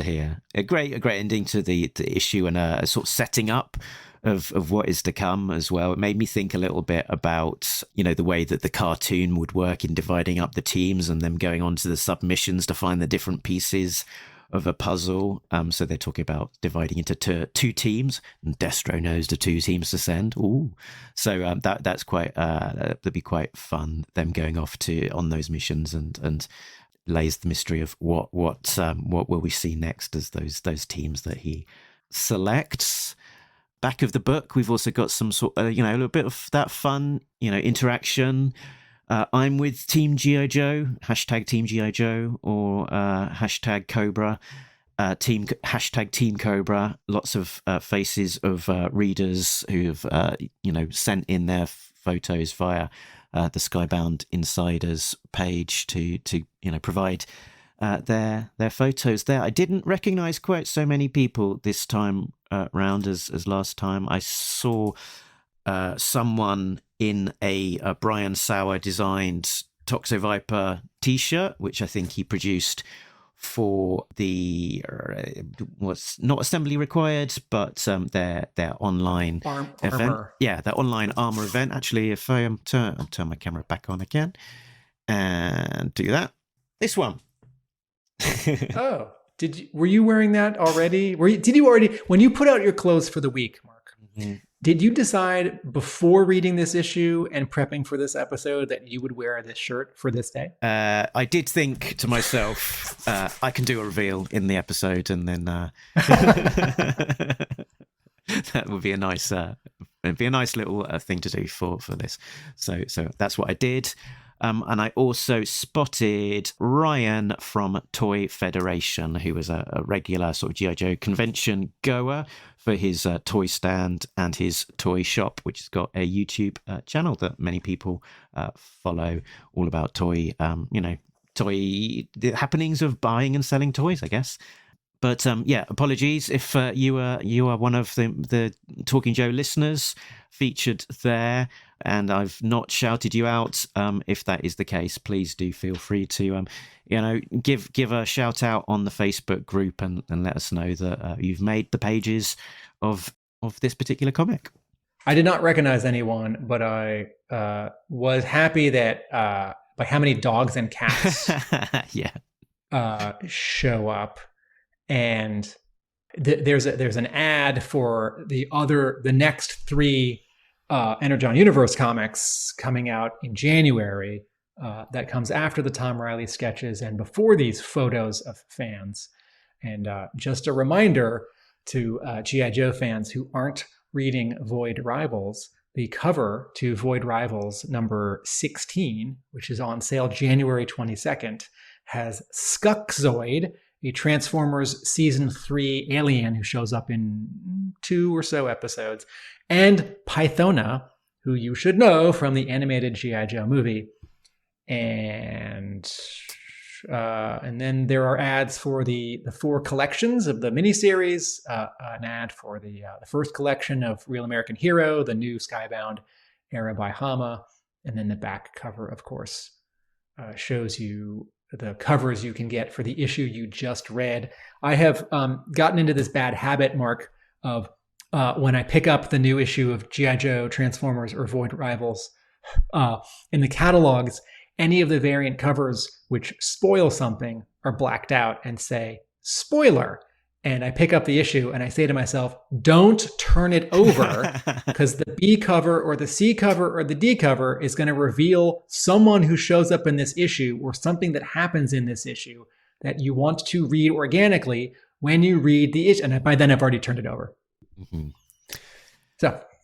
hear. A great ending to the issue, and a sort of setting up of what is to come as well. It made me think a little bit about, the way that the cartoon would work in dividing up the teams and them going on to the submissions to find the different pieces of a puzzle. So they're talking about dividing into two teams, and Destro knows the two teams to send. Ooh, so that's quite that'd be quite fun. Them going off on those missions and lays the mystery of what will we see next as those teams that he selects. Back of the book, we've also got some sort of, a little bit of that fun, interaction. I'm with Team G.I. Joe, hashtag Team G.I. Joe, or hashtag Cobra, hashtag Team Cobra. Lots of faces of readers who've, sent in their photos via the Skybound Insiders page to provide their photos there. I didn't recognize quite so many people this time round as last time. I saw someone in a Brian Sauer designed Toxo Viper t-shirt, which I think he produced for the was not assembly required, but their online event. Armor. Yeah, their online armor event. Actually, if I turn my camera back on again and do that, this one. Oh, were you wearing that already? Did you already, when you put out your clothes for the week, Mark, did you decide before reading this issue and prepping for this episode that you would wear this shirt for this day? I did think to myself, I can do a reveal in the episode, and then that would be a nice little thing to do for this. So that's what I did. And I also spotted Ryan from Toy Federation, who was a regular sort of G.I. Joe convention goer for his toy stand and his toy shop, which has got a YouTube channel that many people follow, all about toy, the happenings of buying and selling toys, I guess. But apologies if you are one of the Talking Joe listeners featured there, and I've not shouted you out. If that is the case, please do feel free to give a shout out on the Facebook group and let us know that you've made the pages of this particular comic. I did not recognize anyone, but I was happy that by how many dogs and cats show up. And there's an ad for the next 3 Energon Universe comics coming out in January that comes after the Tom Reilly sketches and before these photos of fans. And just a reminder to G.I. Joe fans who aren't reading Void Rivals, the cover to Void Rivals number 16, which is on sale January 22nd, has Skuckzoid, a Transformers Season 3 alien who shows up in 2 or so episodes, and Pythona, who you should know from the animated G.I. Joe movie. And then there are ads for the 4 collections of the miniseries, an ad for the first collection of Real American Hero, the new Skybound era by Hama, and then the back cover, of course, shows you the covers you can get for the issue you just read. I have gotten into this bad habit, Mark, of when I pick up the new issue of G.I. Joe, Transformers, or Void Rivals, in the catalogs, any of the variant covers which spoil something are blacked out and say, spoiler. And I pick up the issue and I say to myself, don't turn it over, because the B cover or the C cover or the D cover is going to reveal someone who shows up in this issue or something that happens in this issue that you want to read organically when you read the issue. And by then I've already turned it over. Mm-hmm.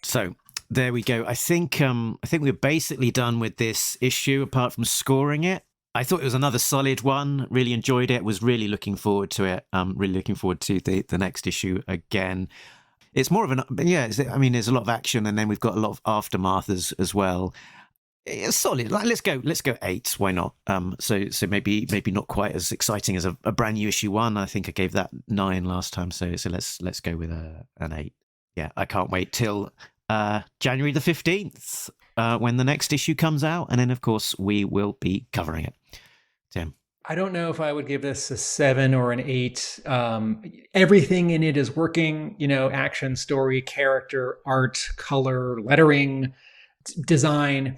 So there we go. I think we're basically done with this issue apart from scoring it. I thought it was another solid one. Really enjoyed it. Was really looking forward to it. Really looking forward to the next issue again. It's more of there's a lot of action, and then we've got a lot of aftermath as well. It's solid. Like, let's go 8. Why not? So maybe not quite as exciting as a brand new issue 1. I think I gave that 9 last time. So let's go with an 8. Yeah, I can't wait till January the 15th when the next issue comes out, and then of course we will be covering it. Tim. I don't know if I would give this a 7 or an 8. Everything in it is working, action, story, character, art, color, lettering, design.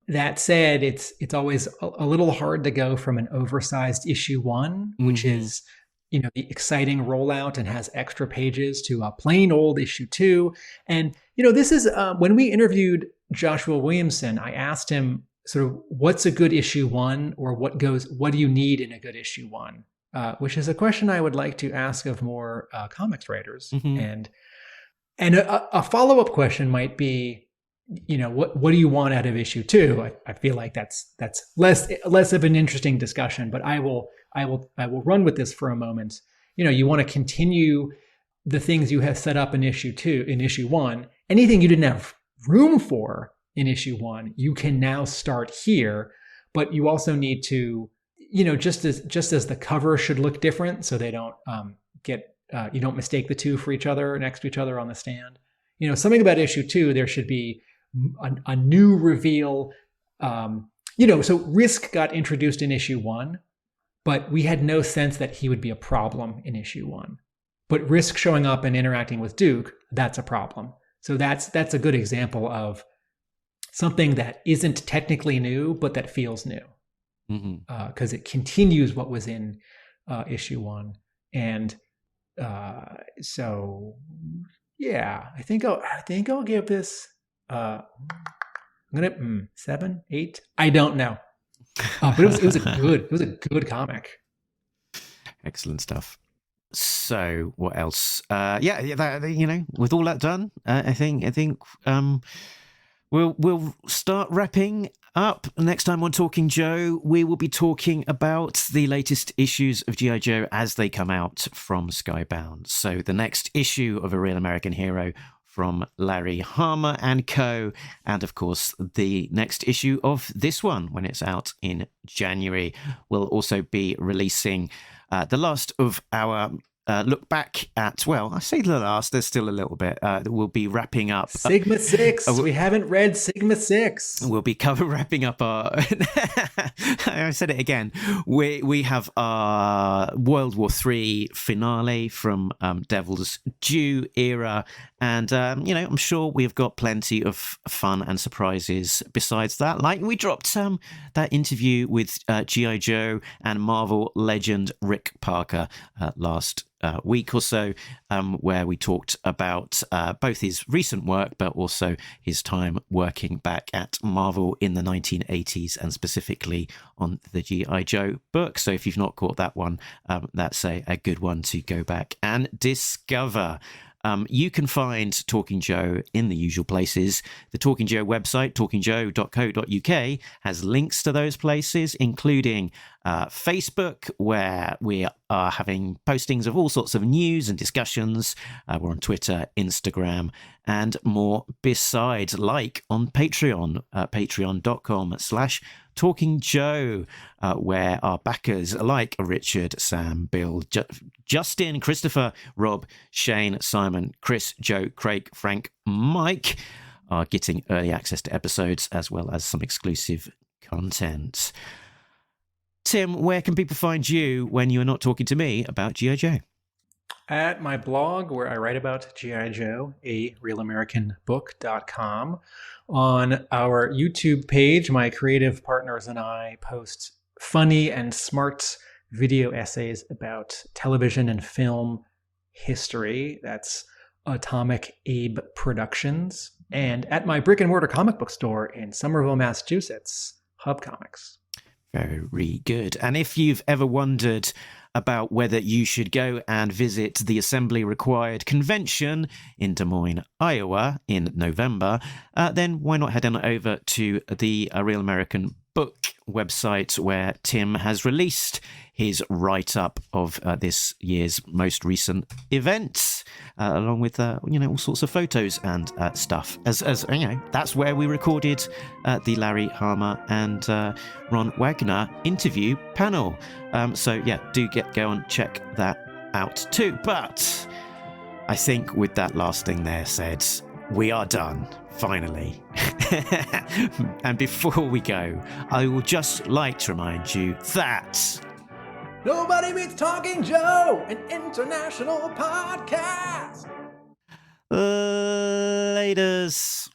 That said, it's always a little hard to go from an oversized issue 1, which is, the exciting rollout and has extra pages, to a plain old issue 2. And, this is when we interviewed Joshua Williamson, I asked him sort of what's a good issue 1, or what do you need in a good issue 1? Which is a question I would like to ask of more comics writers. And a follow-up question might be, what do you want out of issue 2? I feel like that's less of an interesting discussion, but I will run with this for a moment. You want to continue the things you have set up in issue 1. Anything you didn't have room for in issue 1, you can now start here. But you also need to, just as the cover should look different, so they don't you don't mistake the two for each other next to each other on the stand. Something about issue 2, there should be a new reveal. So Risk got introduced in issue 1, but we had no sense that he would be a problem in issue 1. But Risk showing up and interacting with Duke, that's a problem. So that's a good example of something that isn't technically new, but that feels new, because it continues what was in issue 1. And so yeah, I think I'll give this. I'm gonna 7, 8. I don't know, but it was a good comic. Excellent stuff. So what else? With all that done, I think we'll start wrapping up. Next time on Talking Joe, we will be talking about the latest issues of G.I. Joe as they come out from Skybound. So the next issue of A Real American Hero from Larry Hama and co. And of course, the next issue of this one when it's out in January. We'll also be releasing the last of our look back at, well, I say the last, there's still a little bit. We'll be wrapping up Sigma 6. We haven't read Sigma 6. We'll be wrapping up our I said it again. We have our World War III finale from Devil's Due era, and I'm sure we've got plenty of fun and surprises besides that. Like we dropped that interview with G.I. Joe and Marvel legend Rick Parker last week or so, where we talked about both his recent work but also his time working back at Marvel in the 1980s and specifically on the G.I. Joe book. So if you've not caught that one, that's a good one to go back and discover. You can find Talking Joe in the usual places. The Talking Joe website, talkingjoe.co.uk, has links to those places, including Facebook, where we are having postings of all sorts of news and discussions. We're on Twitter, Instagram, and more besides, like on Patreon, patreon.com/Talking Joe, where our backers like Richard, Sam, Bill, Justin, Christopher, Rob, Shane, Simon, Chris, Joe, Craig, Frank, Mike are getting early access to episodes as well as some exclusive content. Tim, where can people find you when you're not talking to me about G.I. Joe? At my blog, where I write about G.I. Joe, arealamericanbook.com. On our YouTube page, my creative partners and I post funny and smart video essays about television and film history. That's Atomic Abe Productions. And at my brick and mortar comic book store in Somerville, Massachusetts, Hub Comics. Very good. And if you've ever wondered about whether you should go and visit the Assembly Required convention in Des Moines, Iowa in November, then why not head on over to the Real American Book website where Tim has released his write-up of this year's most recent events, along with all sorts of photos and stuff. As that's where we recorded the Larry Harmer and Ron Wagner interview panel. So do go and check that out too. But I think with that last thing there said, we are done. Finally. And before we go, I will just like to remind you that Nobody Beats Talking Joe, an international podcast. laters.